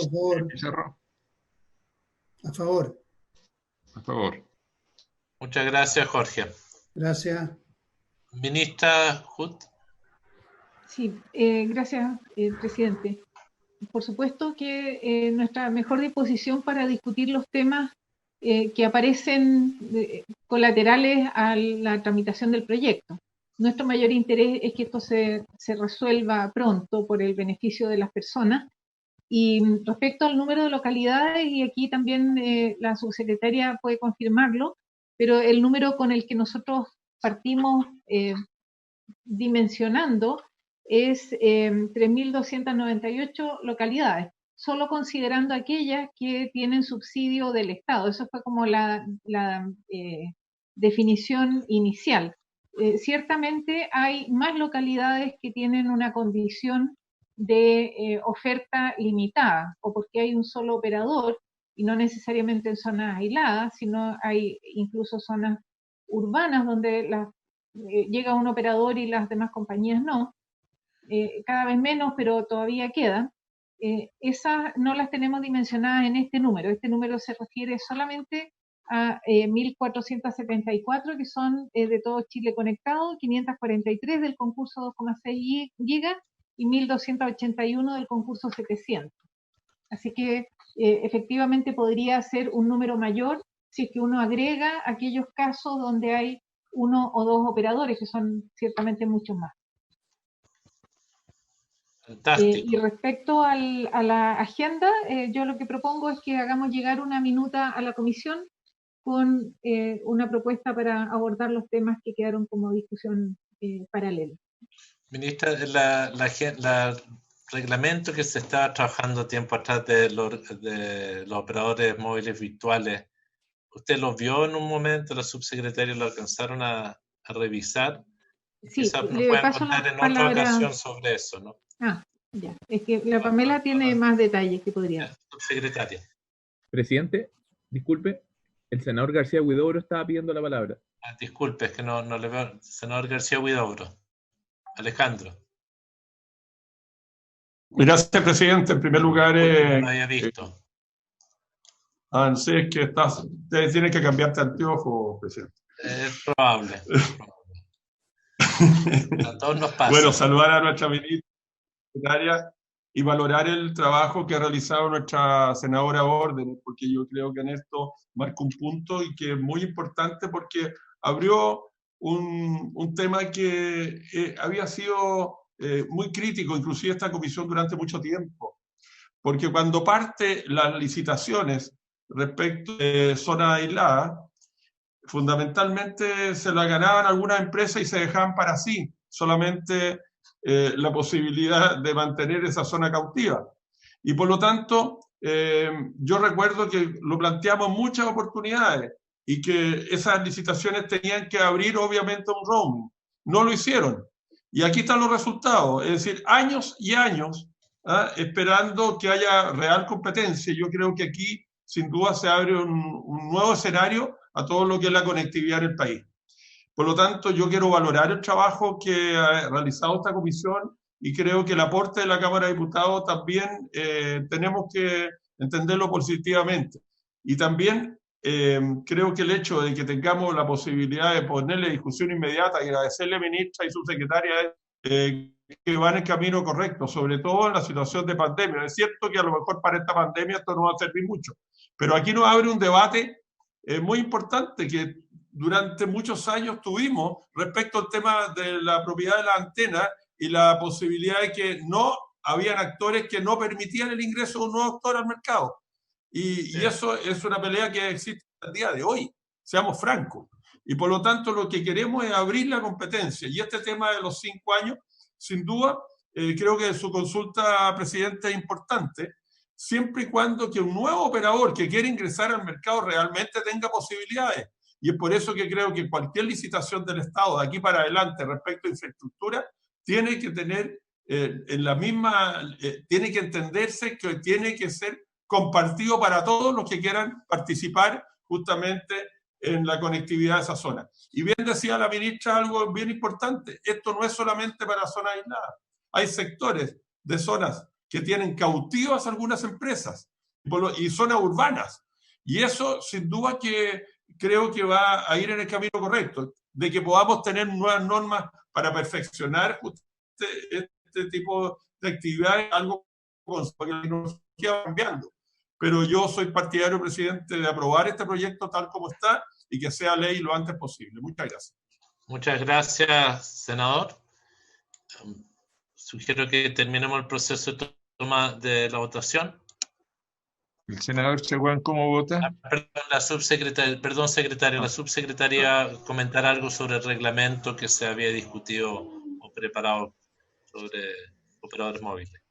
Pizarro? A favor. A favor. Muchas gracias, Jorge. Gracias. Ministra Hood. Sí, gracias, presidente. Por supuesto que nuestra mejor disposición para discutir los temas que aparecen colaterales a la tramitación del proyecto. Nuestro mayor interés es que esto se resuelva pronto por el beneficio de las personas. Y respecto al número de localidades, y aquí también la subsecretaria puede confirmarlo, pero el número con el que nosotros partimos dimensionando es 3.298 localidades, solo considerando aquellas que tienen subsidio del Estado. Eso fue como la definición inicial. Ciertamente hay más localidades que tienen una condición de oferta limitada, o porque hay un solo operador, y no necesariamente en zonas aisladas, sino hay incluso zonas urbanas donde llega un operador y las demás compañías no. Cada vez menos, pero todavía quedan. Esas no las tenemos dimensionadas en este número. Este número se refiere solamente a 1.474, que son de todo Chile conectado, 543 del concurso 2,6 gigas y 1.281 del concurso 700. Así que efectivamente podría ser un número mayor si es que uno agrega aquellos casos donde hay 1 o 2 operadores, que son ciertamente muchos más. Y respecto a la agenda, yo lo que propongo es que hagamos llegar una minuta a la comisión con una propuesta para abordar los temas que quedaron como discusión paralela. Ministra, el reglamento que se estaba trabajando tiempo atrás de los operadores móviles virtuales, ¿usted lo vio en un momento? ¿Los subsecretarios lo alcanzaron a revisar? Sí, quizás nos le puedan paso contar la en otra palabra. ocasión sobre eso, ¿no? Ya. Es que la Pamela tiene más detalles que podría. Subsecretaria. Presidente, disculpe, el senador García Huidobro estaba pidiendo la palabra. Disculpe, es que no le veo. Senador García Huidobro. Alejandro. Gracias, presidente. En primer lugar, no había visto. No sé, es que tienes que cambiarte anteojos, presidente. Es probable. A todos nos pasa. Bueno, saludar a nuestra ministra y valorar el trabajo que ha realizado nuestra senadora Orden, porque yo creo que en esto marca un punto y que es muy importante porque abrió un tema que había sido muy crítico, inclusive esta comisión durante mucho tiempo, porque cuando parte las licitaciones respecto de zona aislada, fundamentalmente se la ganaban algunas empresas y se dejaban para sí solamente la posibilidad de mantener esa zona cautiva. Y por lo tanto, yo recuerdo que lo planteamos muchas oportunidades y que esas licitaciones tenían que abrir obviamente un roaming. No lo hicieron. Y aquí están los resultados, es decir, años y años esperando que haya real competencia. Yo creo que aquí, sin duda, se abre un nuevo escenario a todo lo que es la conectividad en el país. Por lo tanto, yo quiero valorar el trabajo que ha realizado esta comisión y creo que el aporte de la Cámara de Diputados también tenemos que entenderlo positivamente. Y también creo que el hecho de que tengamos la posibilidad de ponerle discusión inmediata y agradecerle, ministra y subsecretaria, que van en el camino correcto, sobre todo en la situación de pandemia. Es cierto que a lo mejor para esta pandemia esto no va a servir mucho, pero aquí nos abre un debate muy importante que durante muchos años tuvimos respecto al tema de la propiedad de la antena y la posibilidad de que no habían actores que no permitían el ingreso de un nuevo actor al mercado. Y eso es una pelea que existe al día de hoy, seamos francos. Y por lo tanto lo que queremos es abrir la competencia. Y este tema de los 5 años, sin duda, creo que su consulta, presidente, es importante, siempre y cuando que un nuevo operador que quiere ingresar al mercado realmente tenga posibilidades. Y es por eso que creo que cualquier licitación del Estado de aquí para adelante respecto a infraestructura tiene que tener tiene que entenderse que tiene que ser compartido para todos los que quieran participar justamente en la conectividad de esa zona. Y bien decía la ministra algo bien importante, esto no es solamente para zonas aisladas, hay sectores de zonas que tienen cautivas algunas empresas y zonas urbanas. Y eso, sin duda, que creo que va a ir en el camino correcto, de que podamos tener nuevas normas para perfeccionar este tipo de actividades, algo que la tecnología va cambiando. Pero yo soy partidario, presidente, de aprobar este proyecto tal como está y que sea ley lo antes posible. Muchas gracias. Muchas gracias, senador. Sugiero que terminemos el proceso de toma de la votación. ¿El senador Seguán cómo vota? Perdón, secretario, la subsecretaria comentar algo sobre el reglamento que se había discutido o preparado sobre operadores móviles.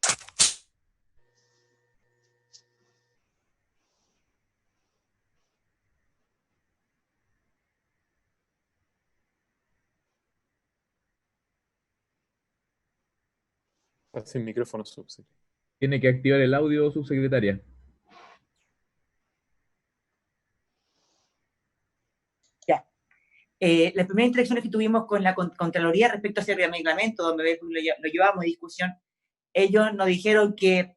Está sin micrófono, subsecretaria. Tiene que activar el audio, subsecretaria. Ya. Las primeras interacciones que tuvimos con la Contraloría respecto a ese reglamento, donde lo llevamos en discusión, ellos nos dijeron que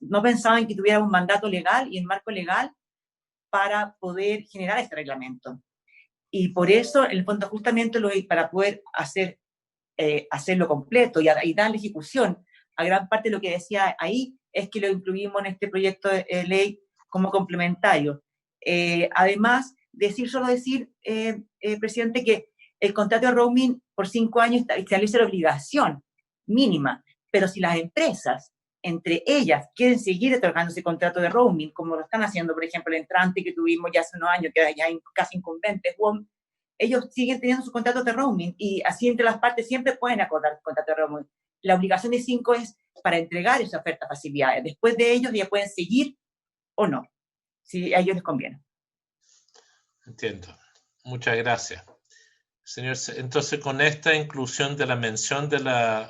no pensaban que tuviera un mandato legal y un marco legal para poder generar este reglamento. Y por eso, en el fondo, justamente para poder hacerlo completo y darle ejecución a gran parte de lo que decía ahí, es que lo incluimos en este proyecto de ley como complementario. Además, presidente, que el contrato de roaming por 5 años establece la obligación mínima Pero si las empresas, entre ellas, quieren seguir otorgando ese contrato de roaming, como lo están haciendo, por ejemplo, el entrante que tuvimos ya hace unos años, que ya hay casi incumbentes, ellos siguen teniendo sus contratos de roaming, y así entre las partes siempre pueden acordar contratos de roaming. La obligación de 5 es para entregar esa oferta de facilidades. Después de ellos ya pueden seguir o no, si a ellos les conviene. Entiendo. Muchas gracias. Señor, entonces con esta inclusión de la mención de los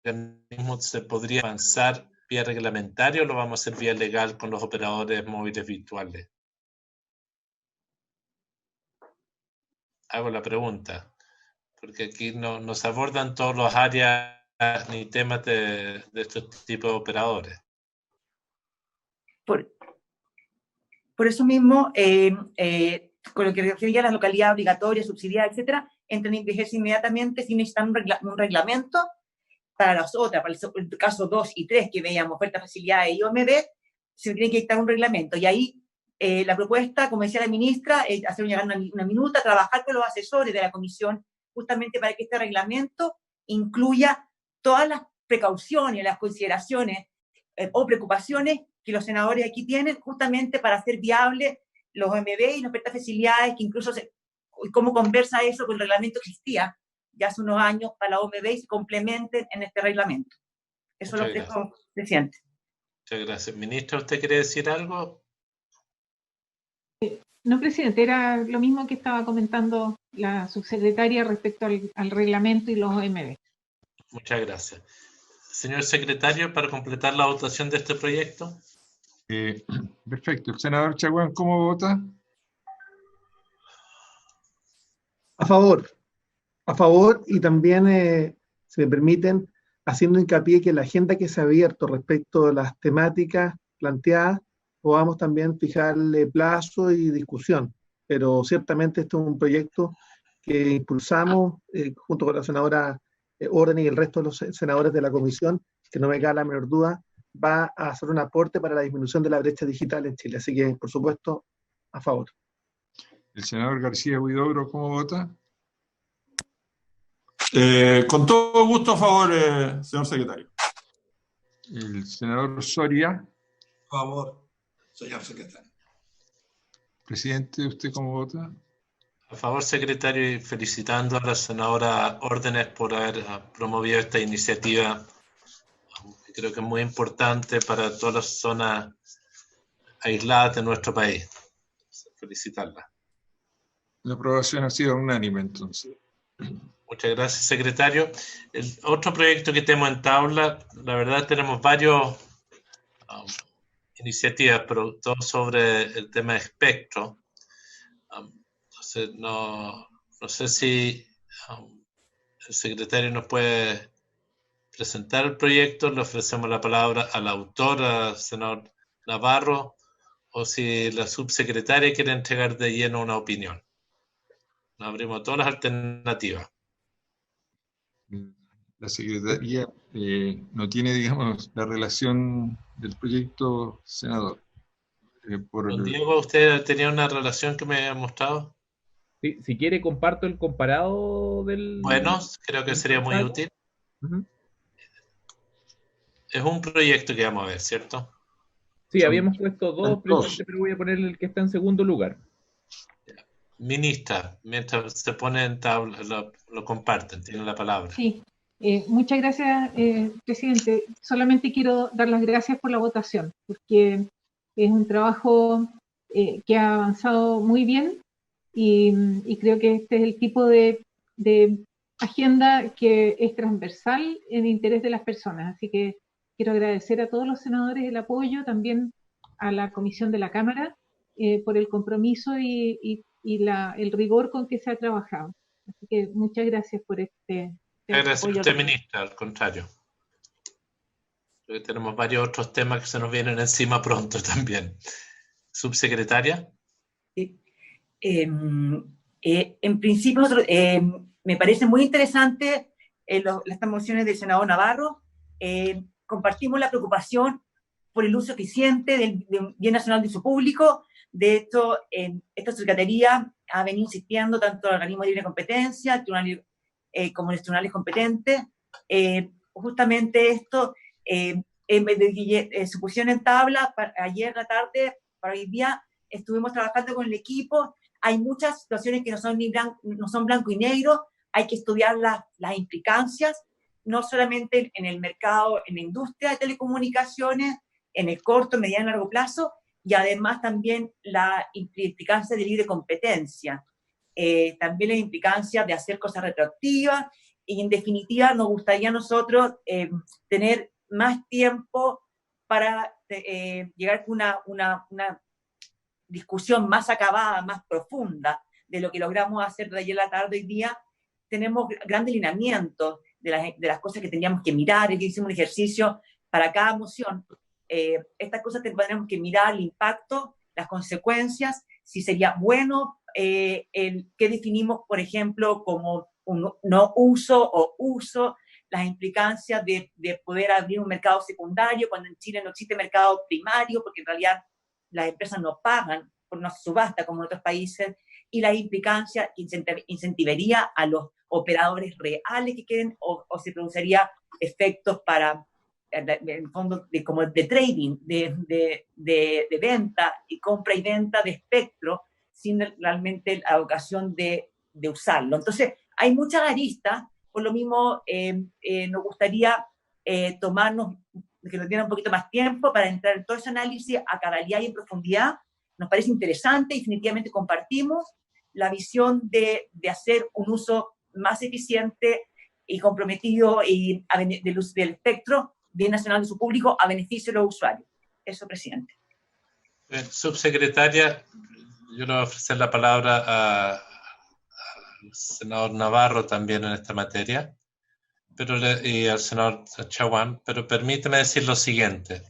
organismos, ¿se podría avanzar vía reglamentaria o lo vamos a hacer vía legal con los operadores móviles virtuales? Hago la pregunta, porque aquí no se abordan todas las áreas ni temas de estos tipos de operadores. Por eso mismo, con lo que refería a la localidad obligatoria, subsidiada, etcétera, entran en vigencia inmediatamente sin necesitar un reglamento. Para las otras, para el caso 2 y 3, que veíamos oferta, facilidades y OMB, se tiene que dictar un reglamento. Y ahí la propuesta, como decía la ministra, es hacer llegar una minuta, trabajar con los asesores de la comisión, justamente para que este reglamento incluya todas las precauciones, las consideraciones o preocupaciones que los senadores aquí tienen, justamente para hacer viable los OMB y las ofertas, facilidades, que incluso cómo conversa eso con el reglamento que existía ya hace unos años para la OMB y se complementen en este reglamento. Eso lo dejo, presidente. Muchas gracias. Ministra, ¿usted quiere decir algo? No, presidente, era lo mismo que estaba comentando la subsecretaria respecto al reglamento y los OMB. Muchas gracias. Señor secretario, para completar la votación de este proyecto. Perfecto. El senador Chaguán, ¿cómo vota? A favor, y también, si me permiten, haciendo hincapié que la agenda que se ha abierto respecto a las temáticas planteadas, podamos también fijarle plazo y discusión. Pero ciertamente este es un proyecto que impulsamos junto con la senadora Orden y el resto de los senadores de la comisión, que no me cabe la menor duda, va a hacer un aporte para la disminución de la brecha digital en Chile. Así que, por supuesto, a favor. El senador García Huidobro, ¿cómo vota? Con todo gusto a favor, señor secretario. El senador Soria. A favor, señor secretario. Presidente, ¿usted cómo vota? A favor, secretario, y felicitando a la senadora Órdenes por haber promovido esta iniciativa. Creo que es muy importante para todas las zonas aisladas de nuestro país. Felicitarla. La aprobación ha sido unánime, entonces. Muchas gracias, secretario. El otro proyecto que tenemos en tabla, la verdad tenemos varias iniciativas, pero todo sobre el tema de espectro. Entonces, no sé si el secretario nos puede presentar el proyecto. Le ofrecemos la palabra al autor, al senador Navarro, o si la subsecretaria quiere entregar de lleno una opinión. Nos abrimos todas las alternativas. La Secretaría no tiene, digamos, la relación del proyecto, senador. Don Diego, ¿usted tenía una relación que me había mostrado? Sí, si quiere comparto el comparado del... Bueno, creo que sería muy útil. Es un proyecto que vamos a ver, ¿cierto? Sí, habíamos puesto dos, pero voy a poner el que está en segundo lugar. Ministra, mientras se pone en tabla, lo comparten, tienen la palabra. Sí, muchas gracias, presidente. Solamente quiero dar las gracias por la votación, porque es un trabajo que ha avanzado muy bien y creo que este es el tipo de agenda que es transversal en interés de las personas. Así que quiero agradecer a todos los senadores el apoyo, también a la comisión de la Cámara por el compromiso y el rigor con que se ha trabajado. Así que muchas gracias por este gracias a usted, ministra, al contrario. Tenemos varios otros temas que se nos vienen encima pronto también. Subsecretaria. Sí. En principio, me parece muy interesante estas mociones del senador Navarro. Compartimos la preocupación por el uso eficiente del bien nacional de uso público. De hecho, esta Secretaría ha venido insistiendo tanto al organismo de libre competencia como en los tribunales competentes justamente esto, se pusieron en tabla ayer en la tarde, para hoy día estuvimos trabajando con el equipo. Hay muchas situaciones que no son blanco y negro, hay que estudiar las implicancias, no solamente en el mercado, en la industria de telecomunicaciones, en el corto, mediano y largo plazo, y además también la implicancia de libre competencia, también la implicancia de hacer cosas retroactivas, y en definitiva nos gustaría a nosotros tener más tiempo para llegar a una discusión más acabada, más profunda de lo que logramos hacer de ayer a la tarde. Hoy día tenemos grandes lineamientos de las cosas que teníamos que mirar, y que hicimos un ejercicio para cada moción. Estas cosas tendremos que mirar el impacto, las consecuencias, si sería bueno, qué definimos, por ejemplo, como un no uso o uso, las implicancias de poder abrir un mercado secundario cuando en Chile no existe mercado primario, porque en realidad las empresas no pagan por una subasta como en otros países, y las implicancias que incentivaría a los operadores reales que queden, o se produciría efectos para, en el fondo, como de trading, de venta y compra y venta de espectro, sin realmente la ocasión de usarlo. Entonces, hay muchas aristas, por lo mismo nos gustaría tomarnos, que nos diera un poquito más tiempo para entrar en todo ese análisis a cabalidad y en profundidad. Nos parece interesante y definitivamente compartimos la visión de hacer un uso más eficiente y comprometido y del espectro bien nacional de su público a beneficio de los usuarios. Eso, presidente. Subsecretaria, yo le voy a ofrecer la palabra al senador Navarro también en esta materia, y al senador Chaguán, pero permíteme decir lo siguiente.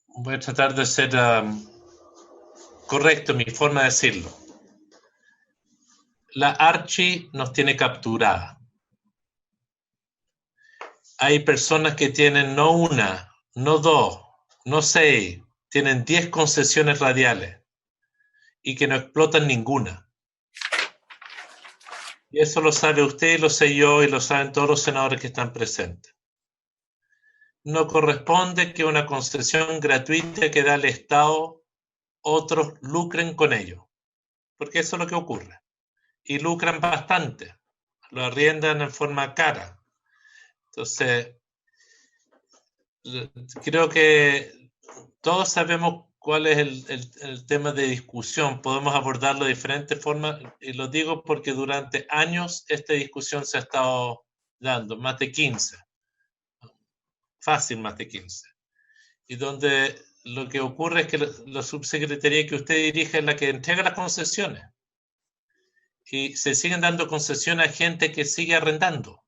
Voy a tratar de ser correcto en mi forma de decirlo. La Archi nos tiene capturada. Hay personas que tienen no una, no dos, no 6, tienen 10 concesiones radiales y que no explotan ninguna. Y eso lo sabe usted, y lo sé yo, y lo saben todos los senadores que están presentes. No corresponde que una concesión gratuita que da el Estado, otros lucren con ello, porque eso es lo que ocurre. Y lucran bastante, lo arriendan en forma cara. Entonces, creo que todos sabemos cuál es el tema de discusión. Podemos abordarlo de diferentes formas, y lo digo porque durante años esta discusión se ha estado dando, más de 15. Fácil, más de 15. Y donde lo que ocurre es que la subsecretaría que usted dirige es la que entrega las concesiones. Y se siguen dando concesiones a gente que sigue arrendando.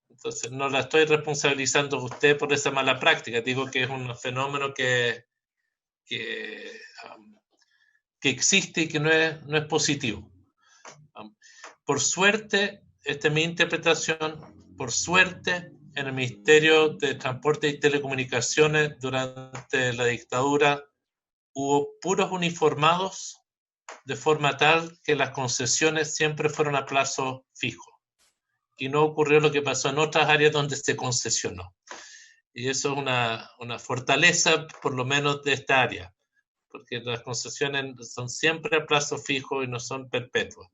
Entonces, no la estoy responsabilizando a usted por esa mala práctica. Digo que es un fenómeno que existe y que no es positivo. Por suerte, esta es mi interpretación, por suerte, en el Ministerio de Transporte y Telecomunicaciones durante la dictadura hubo puros uniformados, de forma tal que las concesiones siempre fueron a plazo fijo. Y no ocurrió lo que pasó en otras áreas donde se concesionó. Y eso es una fortaleza, por lo menos, de esta área, porque las concesiones son siempre a plazo fijo y no son perpetuas.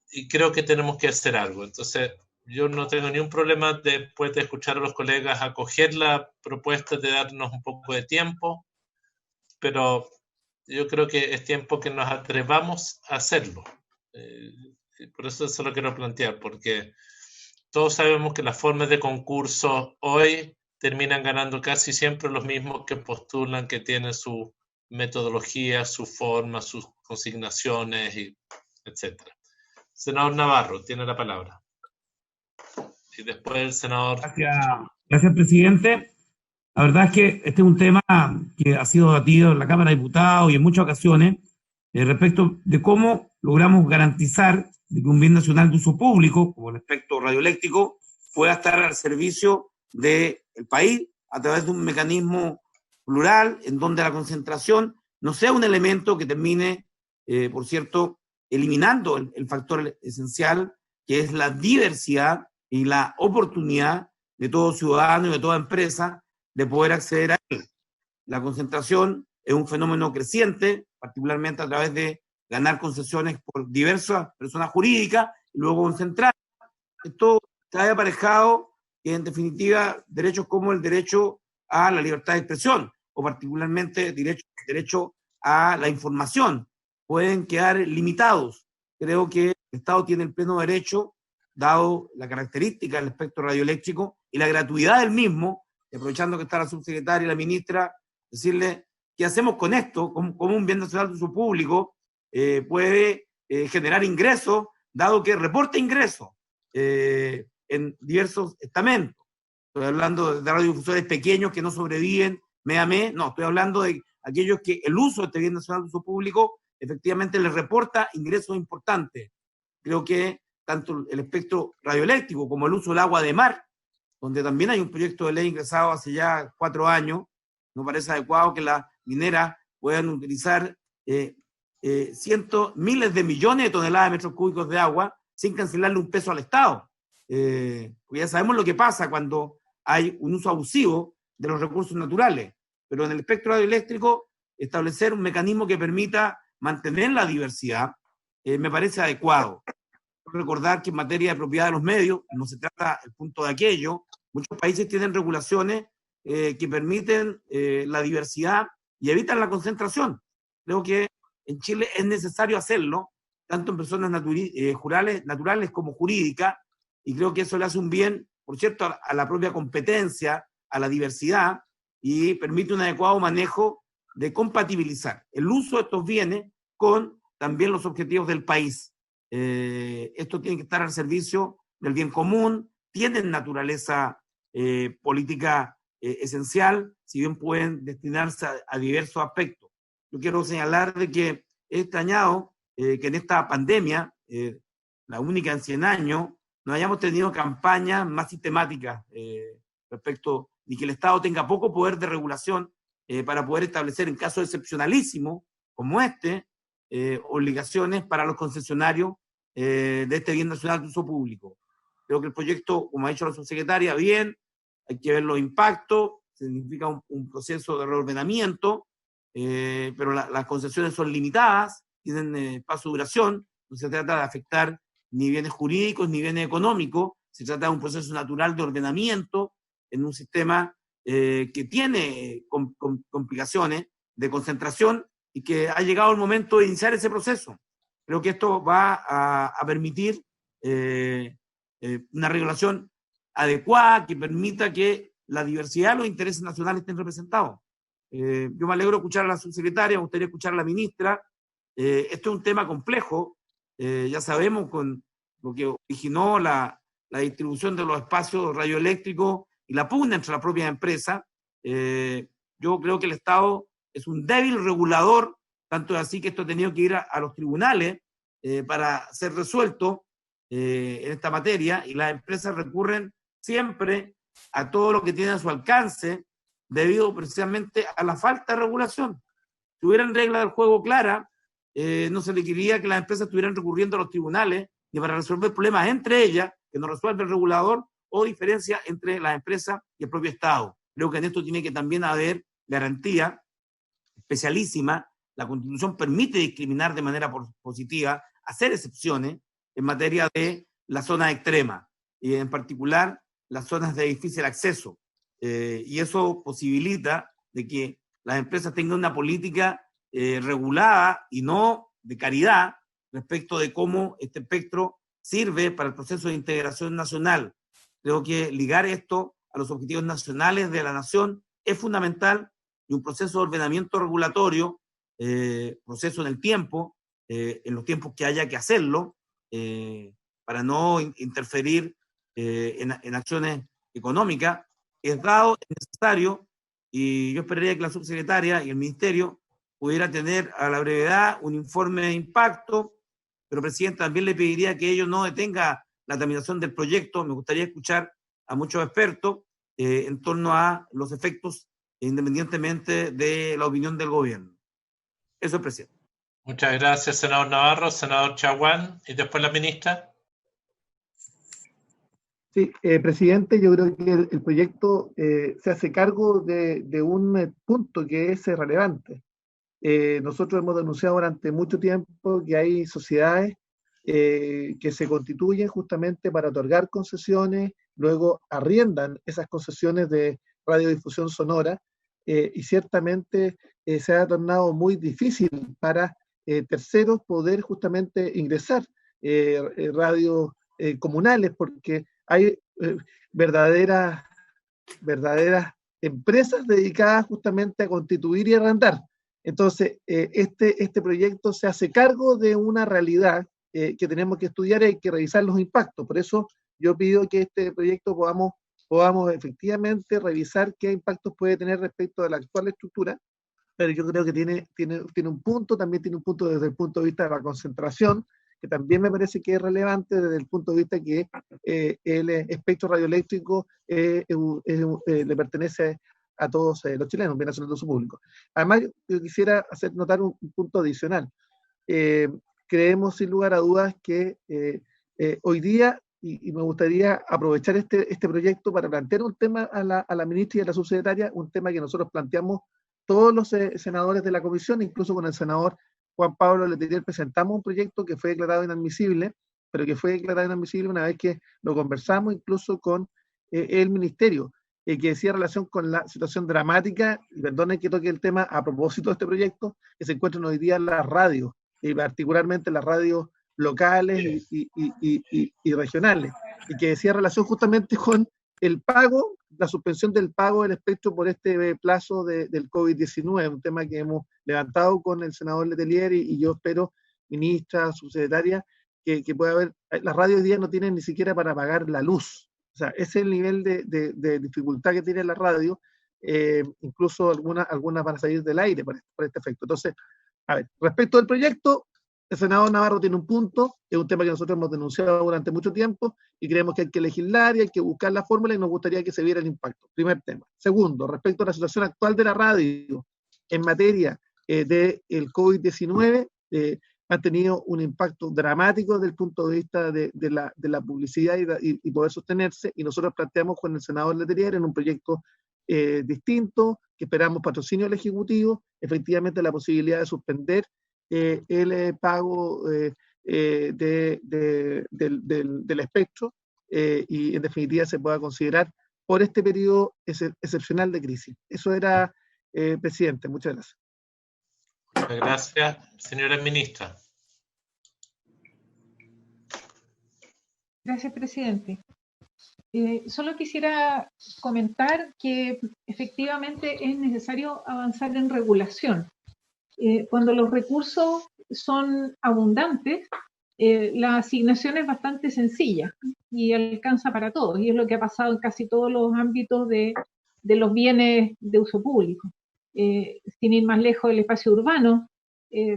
Y creo que tenemos que hacer algo. Entonces, yo no tengo ningún problema después de escuchar a los colegas acoger la propuesta de darnos un poco de tiempo, pero yo creo que es tiempo que nos atrevamos a hacerlo. Por eso lo quiero plantear, porque todos sabemos que las formas de concurso hoy terminan ganando casi siempre los mismos que postulan, que tienen su metodología, su forma, sus consignaciones, etc. Senador Navarro, tiene la palabra. Y después el senador... Gracias, presidente. La verdad es que este es un tema que ha sido debatido en la Cámara de Diputados y en muchas ocasiones respecto de cómo logramos garantizar de que un bien nacional de uso público, como el espectro radioeléctrico, pueda estar al servicio del país a través de un mecanismo plural en donde la concentración no sea un elemento que termine, por cierto, eliminando el factor esencial que es la diversidad y la oportunidad de todo ciudadano y de toda empresa de poder acceder a él. La concentración es un fenómeno creciente, particularmente a través de ganar concesiones por diversas personas jurídicas y luego concentrar. Esto trae aparejado, en definitiva, derechos como el derecho a la libertad de expresión, o particularmente derecho a la información, pueden quedar limitados. Creo que el Estado tiene el pleno derecho, dado la característica del espectro radioeléctrico y la gratuidad del mismo, aprovechando que está la subsecretaria y la ministra, decirle qué hacemos con esto, como un bien nacional de uso público puede generar ingresos, dado que reporta ingresos en diversos estamentos. Estoy hablando de radiodifusores pequeños que no sobreviven mes a mes, no, estoy hablando de aquellos que el uso de este bien nacional de uso público efectivamente les reporta ingresos importantes. Creo que tanto el espectro radioeléctrico como el uso del agua de mar, donde también hay un proyecto de ley ingresado hace ya 4 años, no parece adecuado que las mineras puedan utilizar miles de millones de toneladas de metros cúbicos de agua sin cancelarle un peso al Estado. Porque ya sabemos lo que pasa cuando hay un uso abusivo de los recursos naturales, pero en el espectro radioeléctrico establecer un mecanismo que permita mantener la diversidad me parece adecuado. Recordar que en materia de propiedad de los medios no se trata el punto de aquello. Muchos países tienen regulaciones que permiten la diversidad y evitan la concentración. Creo que en Chile es necesario hacerlo, tanto en personas naturales como jurídicas, y creo que eso le hace un bien, por cierto, a la propia competencia, a la diversidad, y permite un adecuado manejo de compatibilizar el uso de estos bienes con también los objetivos del país. Esto tiene que estar al servicio del bien común, tienen naturaleza política esencial, si bien pueden destinarse a diversos aspectos. Yo quiero señalar de que he extrañado que en esta pandemia, la única en 100 años, no hayamos tenido campañas más sistemáticas respecto de que el Estado tenga poco poder de regulación para poder establecer en casos excepcionalísimos como este, obligaciones para los concesionarios de este bien nacional de uso público. Creo que el proyecto, como ha dicho la subsecretaria, bien, hay que ver los impactos, significa un proceso de reordenamiento, pero las concesiones son limitadas, tienen espacio de duración, no se trata de afectar ni bienes jurídicos ni bienes económicos, se trata de un proceso natural de ordenamiento en un sistema que tiene complicaciones de concentración y que ha llegado el momento de iniciar ese proceso. Creo que esto va a permitir una regulación adecuada que permita que la diversidad de los intereses nacionales estén representados. Yo me alegro de escuchar a la subsecretaria, me gustaría escuchar a la ministra. Esto es un tema complejo, ya sabemos con lo que originó la distribución de los espacios radioeléctricos y la pugna entre las propias empresas. Yo creo que el Estado es un débil regulador, tanto es así que esto ha tenido que ir a los tribunales para ser resuelto en esta materia, y las empresas recurren siempre a todo lo que tienen a su alcance debido precisamente a la falta de regulación. Si hubieran reglas del juego claras, no se requeriría que las empresas estuvieran recurriendo a los tribunales ni para resolver problemas entre ellas que no resuelve el regulador o diferencias entre las empresas y el propio Estado. Creo que en esto tiene que también haber garantía especialísima. La Constitución permite discriminar de manera positiva, hacer excepciones en materia de las zonas extremas y en particular las zonas de difícil acceso. Y eso posibilita de que las empresas tengan una política regulada y no de caridad respecto de cómo este espectro sirve para el proceso de integración nacional. Creo que ligar esto a los objetivos nacionales de la nación es fundamental, y un proceso de ordenamiento regulatorio, proceso en el tiempo, en los tiempos que haya que hacerlo, para no interferir en acciones económicas, es dado, es necesario, y yo esperaría que la subsecretaria y el ministerio pudiera tener a la brevedad un informe de impacto, pero presidente, también le pediría que ello no detenga la tramitación del proyecto. Me gustaría escuchar a muchos expertos en torno a los efectos, independientemente de la opinión del gobierno. Eso es, presidente. Muchas gracias, senador Navarro. Senador Chaguán, y después la ministra. Sí, presidente, yo creo que el proyecto se hace cargo de un punto que es relevante. Nosotros hemos denunciado durante mucho tiempo que hay sociedades que se constituyen justamente para otorgar concesiones, luego arriendan esas concesiones de radiodifusión sonora, y ciertamente se ha tornado muy difícil para terceros poder justamente ingresar radios comunales, porque hay verdaderas empresas dedicadas justamente a constituir y arrendar. Entonces, este proyecto se hace cargo de una realidad que tenemos que estudiar y hay que revisar los impactos. Por eso yo pido que este proyecto podamos efectivamente revisar qué impactos puede tener respecto de la actual estructura, pero yo creo que tiene un punto, también tiene un punto desde el punto de vista de la concentración, que también me parece que es relevante desde el punto de vista que el espectro radioeléctrico le pertenece a todos los chilenos, viene a ser de su público. Además, yo quisiera hacer notar un punto adicional. Creemos sin lugar a dudas que hoy día, y me gustaría aprovechar este proyecto para plantear un tema a la ministra y a la subsecretaria, un tema que nosotros planteamos todos los senadores de la comisión, incluso con el senador Juan Pablo Letelier presentamos un proyecto que fue declarado inadmisible, pero que fue declarado inadmisible una vez que lo conversamos incluso con el ministerio, que decía relación con la situación dramática, y perdonen que toque el tema a propósito de este proyecto, que se encuentran hoy día en las radios, y particularmente las radios locales y regionales, y que decía relación justamente con el pago, la suspensión del pago del espectro por este plazo del COVID-19, un tema que hemos levantado con el senador Letelier y yo espero, ministra, subsecretaria, que pueda haber, las radios hoy día no tienen ni siquiera para pagar la luz, o sea, ese es el nivel de dificultad que tiene la radio, incluso algunas van a salir del aire por este efecto. Entonces, a ver, respecto del proyecto, el senador Navarro tiene un punto, es un tema que nosotros hemos denunciado durante mucho tiempo y creemos que hay que legislar y hay que buscar la fórmula y nos gustaría que se viera el impacto. Primer tema. Segundo, respecto a la situación actual de la radio en materia del COVID-19, ha tenido un impacto dramático desde el punto de vista de la publicidad y poder sostenerse, y nosotros planteamos con el senador Letelier en un proyecto distinto, que esperamos patrocinio del Ejecutivo, efectivamente la posibilidad de suspender el pago del espectro y en definitiva se pueda considerar por este periodo excepcional de crisis. Eso era, presidente. Muchas gracias. Muchas gracias, señora ministra. Gracias, presidente. Solo quisiera comentar que efectivamente es necesario avanzar en regulación. Cuando los recursos son abundantes, la asignación es bastante sencilla y alcanza para todos, y es lo que ha pasado en casi todos los ámbitos de los bienes de uso público. Sin ir más lejos, el espacio urbano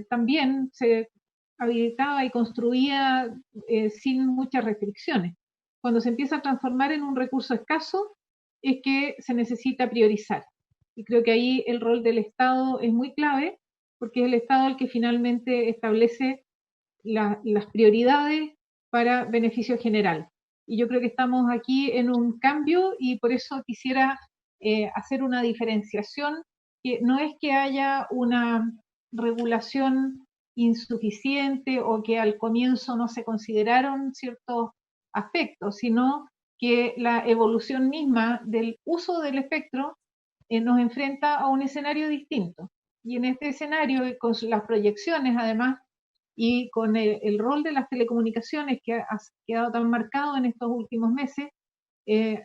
también se habilitaba y construía sin muchas restricciones. Cuando se empieza a transformar en un recurso escaso, es que se necesita priorizar. Y creo que ahí el rol del Estado es muy clave, porque es el Estado el que finalmente establece las prioridades para beneficio general. Y yo creo que estamos aquí en un cambio y por eso quisiera hacer una diferenciación, que no es que haya una regulación insuficiente o que al comienzo no se consideraron ciertos aspectos, sino que la evolución misma del uso del espectro nos enfrenta a un escenario distinto. Y en este escenario, con las proyecciones además, y con el rol de las telecomunicaciones que ha quedado tan marcado en estos últimos meses,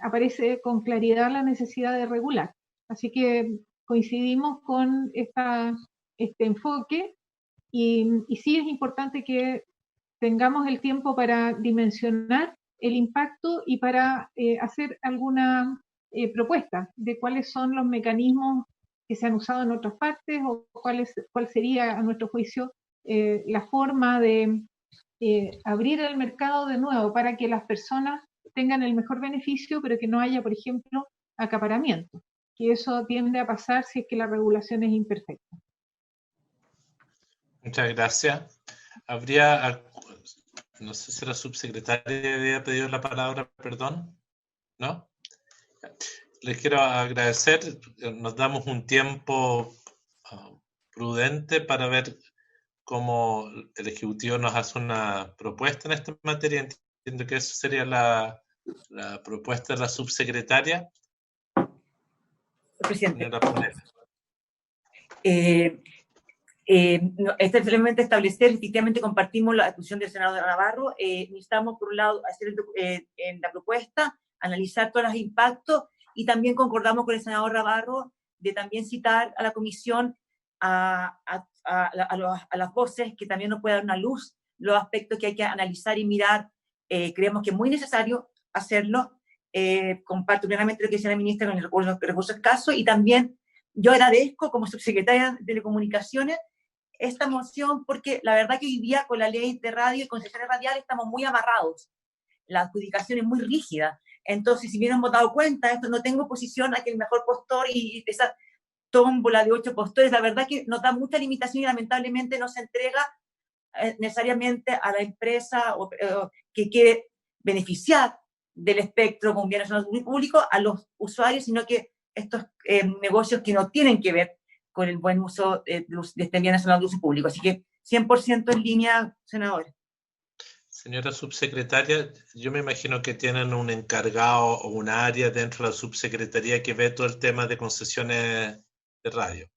aparece con claridad la necesidad de regular. Así que coincidimos con este enfoque y sí es importante que tengamos el tiempo para dimensionar el impacto y para hacer alguna propuesta de cuáles son los mecanismos que se han usado en otras partes o cuál sería, a nuestro juicio, la forma de abrir el mercado de nuevo para que las personas tengan el mejor beneficio, pero que no haya, por ejemplo, acaparamiento, que eso tiende a pasar si es que la regulación es imperfecta. Muchas gracias. No sé si la subsecretaria había pedido la palabra, perdón. ¿No? Les quiero agradecer, nos damos un tiempo prudente para ver cómo el Ejecutivo nos hace una propuesta en esta materia. Entiendo que eso sería la propuesta de la subsecretaria. Presidente. Simplemente establecer, efectivamente compartimos la discusión del senador Navarro. Necesitamos, por un lado, hacer en la propuesta, analizar todos los impactos, y también concordamos con el senador Navarro de también citar a la comisión a las voces que también nos puedan dar una luz, los aspectos que hay que analizar y mirar. Creemos que es muy necesario hacerlo. Comparto plenamente lo que decía la ministra con el recurso escaso, y también yo agradezco como subsecretaria de Telecomunicaciones esta moción, porque la verdad que hoy día con la ley de radio y concesiones radiales estamos muy amarrados. La adjudicación es muy rígida. Entonces, si bien hemos dado cuenta, esto no tengo posición a que el mejor postor y esa tómbola de 8 postores, la verdad que nos da mucha limitación y lamentablemente no se entrega necesariamente a la empresa que quiere beneficiar del espectro con bienes públicos a los usuarios, sino que estos negocios que no tienen que ver con el buen uso de este bien nacional de uso público. Así que 100% en línea, senador. Señora subsecretaria, yo me imagino que tienen un encargado o un área dentro de la subsecretaría que ve todo el tema de concesiones de radio.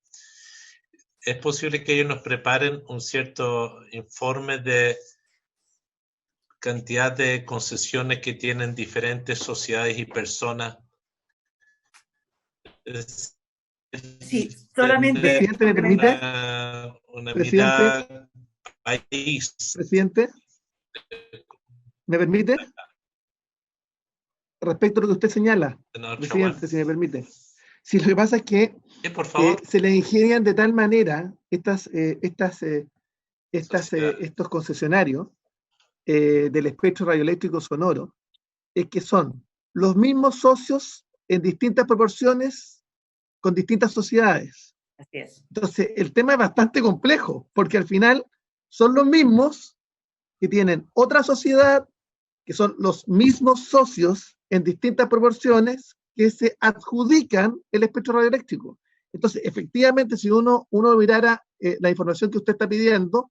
¿Es posible que ellos nos preparen un cierto informe de cantidad de concesiones que tienen diferentes sociedades y personas? Sí, solamente... Presidente, ¿me permite? Una Presidente, mirada país. Presidente, ¿me permite? Respecto a lo que usted señala, presidente, si me permite. Sí, lo que pasa es que por favor. Se le ingenian de tal manera estos concesionarios del espectro radioeléctrico sonoro, es que son los mismos socios en distintas proporciones con distintas sociedades. Así es. Entonces, el tema es bastante complejo, porque al final son los mismos que tienen otra sociedad, que son los mismos socios en distintas proporciones que se adjudican el espectro radioeléctrico. Entonces, efectivamente, si uno mirara la información que usted está pidiendo,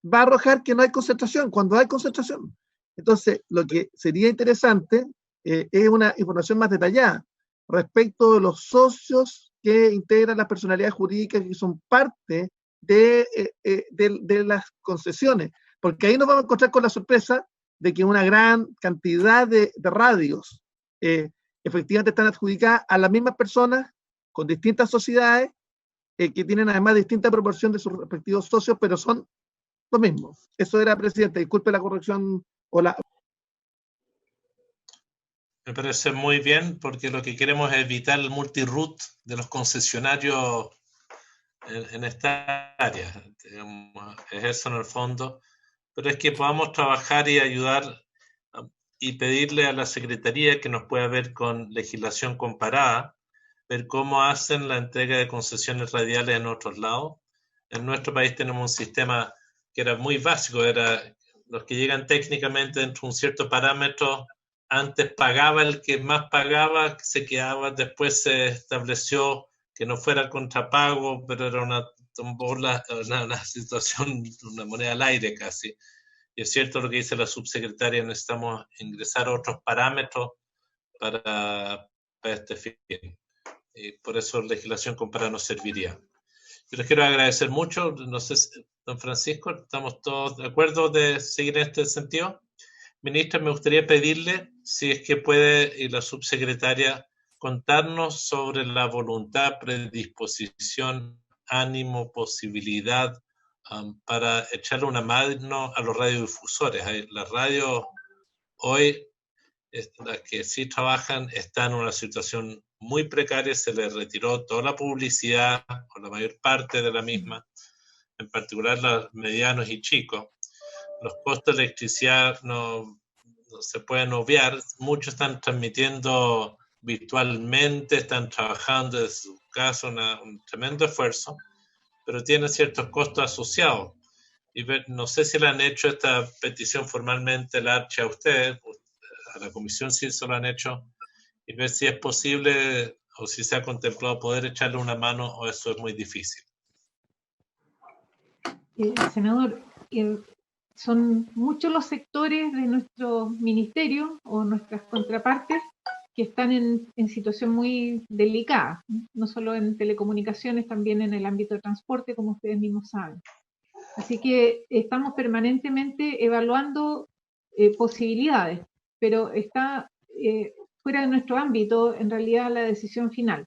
va a arrojar que no hay concentración, cuando hay concentración. Entonces, lo que sería interesante es una información más detallada respecto de los socios que integran las personalidades jurídicas que son parte de las concesiones, porque ahí nos vamos a encontrar con la sorpresa de que una gran cantidad de radios efectivamente están adjudicadas a las mismas personas con distintas sociedades que tienen además distinta proporción de sus respectivos socios, pero son los mismos. Eso era, presidente. Disculpe la corrección o la... Me parece muy bien, porque lo que queremos es evitar el multiroot de los concesionarios en esta área. Es eso en el fondo. Pero es que podamos trabajar y ayudar y pedirle a la Secretaría que nos pueda ver con legislación comparada, ver cómo hacen la entrega de concesiones radiales en otros lados. En nuestro país tenemos un sistema que era muy básico, era los que llegan técnicamente dentro de un cierto parámetro. Antes pagaba el que más pagaba, se quedaba, después se estableció que no fuera contrapago, pero era una situación, una moneda al aire casi. Y es cierto lo que dice la subsecretaria, necesitamos ingresar otros parámetros para este fin. Y por eso la legislación comparada nos serviría. Yo les quiero agradecer mucho. No sé, don Francisco, ¿estamos todos de acuerdo de seguir en este sentido? Ministra, me gustaría pedirle, si es que puede, y la subsecretaria, contarnos sobre la voluntad, predisposición, ánimo, posibilidad para echarle una mano a los radiodifusores. Las radios hoy, las que sí trabajan, están en una situación muy precaria, se les retiró toda la publicidad, o la mayor parte de la misma, en particular los medianos y chicos. Los costos de electricidad no se pueden obviar. Muchos están transmitiendo virtualmente, están trabajando desde su casa, un tremendo esfuerzo, pero tienen ciertos costos asociados. Y no sé si le han hecho esta petición formalmente la ARCHA a ustedes, a la comisión sí se lo han hecho, y ver si es posible o si se ha contemplado poder echarle una mano o eso es muy difícil. Senador, son muchos los sectores de nuestro ministerio o nuestras contrapartes que están en situación muy delicada, no solo en telecomunicaciones, también en el ámbito de transporte, como ustedes mismos saben. Así que estamos permanentemente evaluando posibilidades, pero está fuera de nuestro ámbito, en realidad, la decisión final.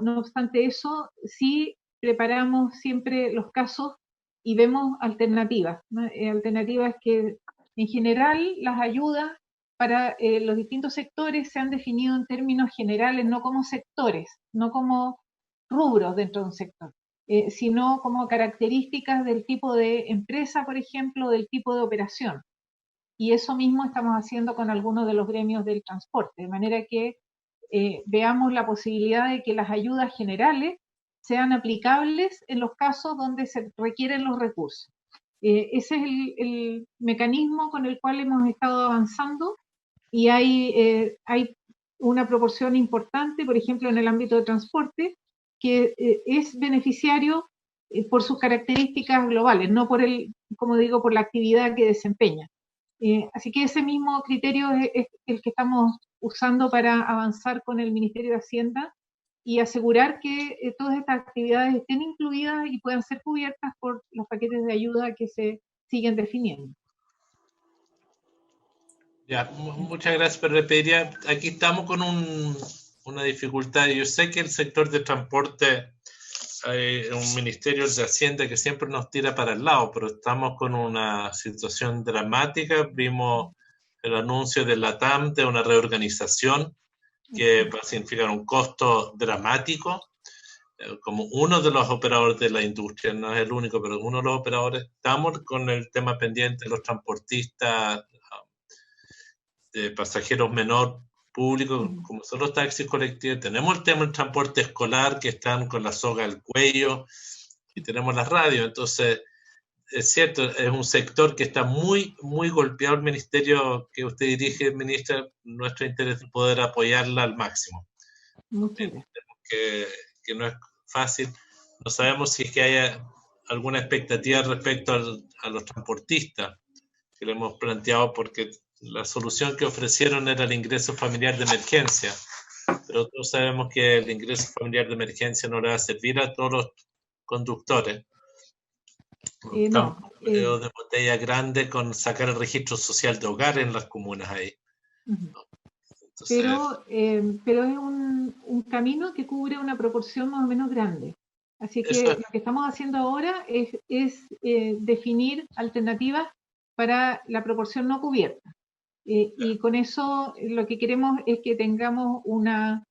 No obstante eso, sí preparamos siempre los casos y vemos alternativas, ¿no? Alternativas que, en general, las ayudas para los distintos sectores se han definido en términos generales, no como sectores, no como rubros dentro de un sector, sino como características del tipo de empresa, por ejemplo, del tipo de operación. Y eso mismo estamos haciendo con algunos de los gremios del transporte, de manera que veamos la posibilidad de que las ayudas generales sean aplicables en los casos donde se requieren los recursos. Ese es el mecanismo con el cual hemos estado avanzando y hay una proporción importante, por ejemplo, en el ámbito de transporte, que es beneficiario por sus características globales, no por como digo, por la actividad que desempeña. Así que ese mismo criterio es el que estamos usando para avanzar con el Ministerio de Hacienda y asegurar que todas estas actividades estén incluidas y puedan ser cubiertas por los paquetes de ayuda que se siguen definiendo. Ya, muchas gracias, pero le pediría, aquí estamos con una dificultad. Yo sé que el sector de transporte, hay un ministerio de Hacienda que siempre nos tira para el lado, pero estamos con una situación dramática. Vimos el anuncio de la TAM de una reorganización que va a significar un costo dramático. Como uno de los operadores de la industria, no es el único, pero uno de los operadores, estamos con el tema pendiente de los transportistas de pasajeros menor públicos, como son los taxis colectivos. Tenemos el tema del transporte escolar, que están con la soga al cuello, y tenemos las radios. Entonces, es cierto, es un sector que está muy, muy golpeado. El ministerio que usted dirige, ministra, nuestro interés es poder apoyarla al máximo. Que no es fácil. No sabemos si es que haya alguna expectativa respecto a los transportistas que le hemos planteado, porque la solución que ofrecieron era el ingreso familiar de emergencia, pero todos sabemos que el ingreso familiar de emergencia no le va a servir a todos los conductores. De botella grande con sacar el registro social de hogar en las comunas ahí. Entonces, pero es un camino que cubre una proporción más o menos grande. Así que lo que estamos haciendo ahora es definir alternativas para la proporción no cubierta. Y con eso lo que queremos es que tengamos una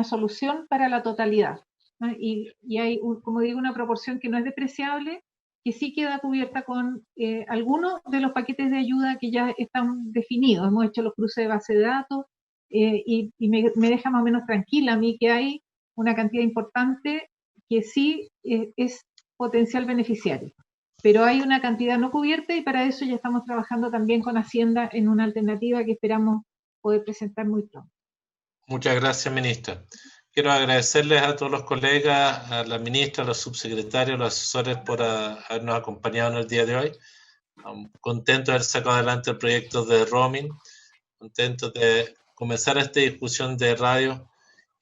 solución para la totalidad, ¿no? Y hay, como digo, una proporción que no es despreciable, que sí queda cubierta con algunos de los paquetes de ayuda que ya están definidos. Hemos hecho los cruces de base de datos y me deja más o menos tranquila a mí que hay una cantidad importante que sí es potencial beneficiario. Pero hay una cantidad no cubierta y para eso ya estamos trabajando también con Hacienda en una alternativa que esperamos poder presentar muy pronto. Muchas gracias, ministra. Quiero agradecerles a todos los colegas, a la ministra, a los subsecretarios, a los asesores por habernos acompañado en el día de hoy. Contento de haber sacado adelante el proyecto de roaming, contento de comenzar esta discusión de radio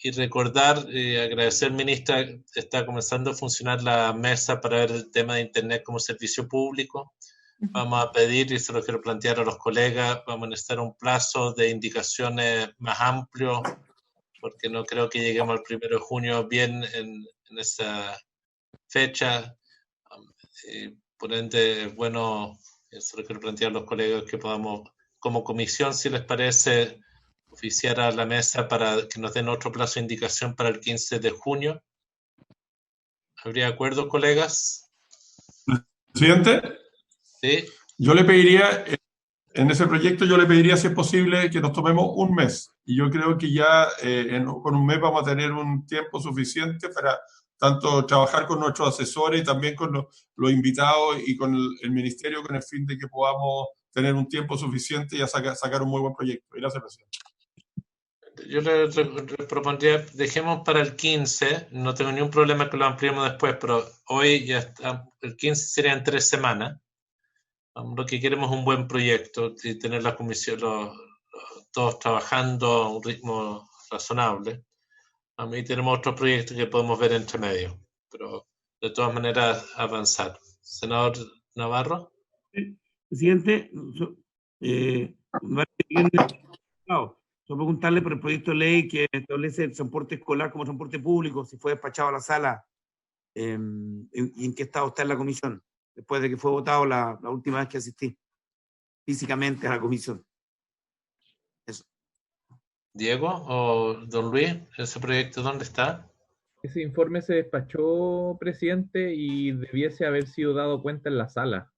y recordar y agradecer, ministra, está comenzando a funcionar la mesa para ver el tema de Internet como servicio público. Vamos a pedir, y se lo quiero plantear a los colegas, vamos a necesitar un plazo de indicaciones más amplio, porque no creo que lleguemos al 1 de junio bien en esa fecha. Por ende, bueno, se lo quiero plantear a los colegas que podamos, como comisión, si les parece, oficiar a la mesa para que nos den otro plazo de indicación para el 15 de junio. ¿Habría acuerdo, colegas? Presidente, Sí. Yo le pediría, en ese proyecto yo le pediría, si es posible, que nos tomemos un mes. Y yo creo que ya con un mes vamos a tener un tiempo suficiente para tanto trabajar con nuestros asesores y también con los invitados y con el ministerio, con el fin de que podamos tener un tiempo suficiente y sacar un muy buen proyecto. Gracias, presidente. yo le propondría, dejemos para el 15, no tengo ningún problema que lo ampliemos después, pero hoy ya está, el 15 sería en 3 semanas. Lo que queremos es un buen proyecto y tener la comisión, todos trabajando a un ritmo razonable. A mí tenemos otros proyectos que podemos ver entre medio, pero de todas maneras avanzar. Senador Navarro. Presidente, solo preguntarle por el proyecto de ley que establece el transporte escolar como transporte público, si fue despachado a la sala y en qué estado está en la comisión, después de que fue votado la última vez que asistí físicamente a la comisión. Eso. Diego o don Luis, ¿ese proyecto dónde está? Ese informe se despachó, presidente, y debiese haber sido dado cuenta en la sala.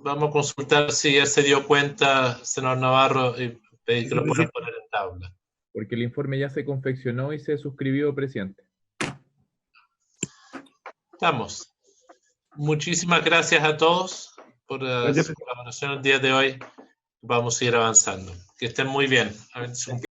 Vamos a consultar si ya se dio cuenta, senador Navarro, y pedir que lo puedan poner en tabla. Porque el informe ya se confeccionó y se suscribió, presidente. Estamos. Muchísimas gracias a todos por su colaboración el día de hoy. Vamos a ir avanzando. Que estén muy bien.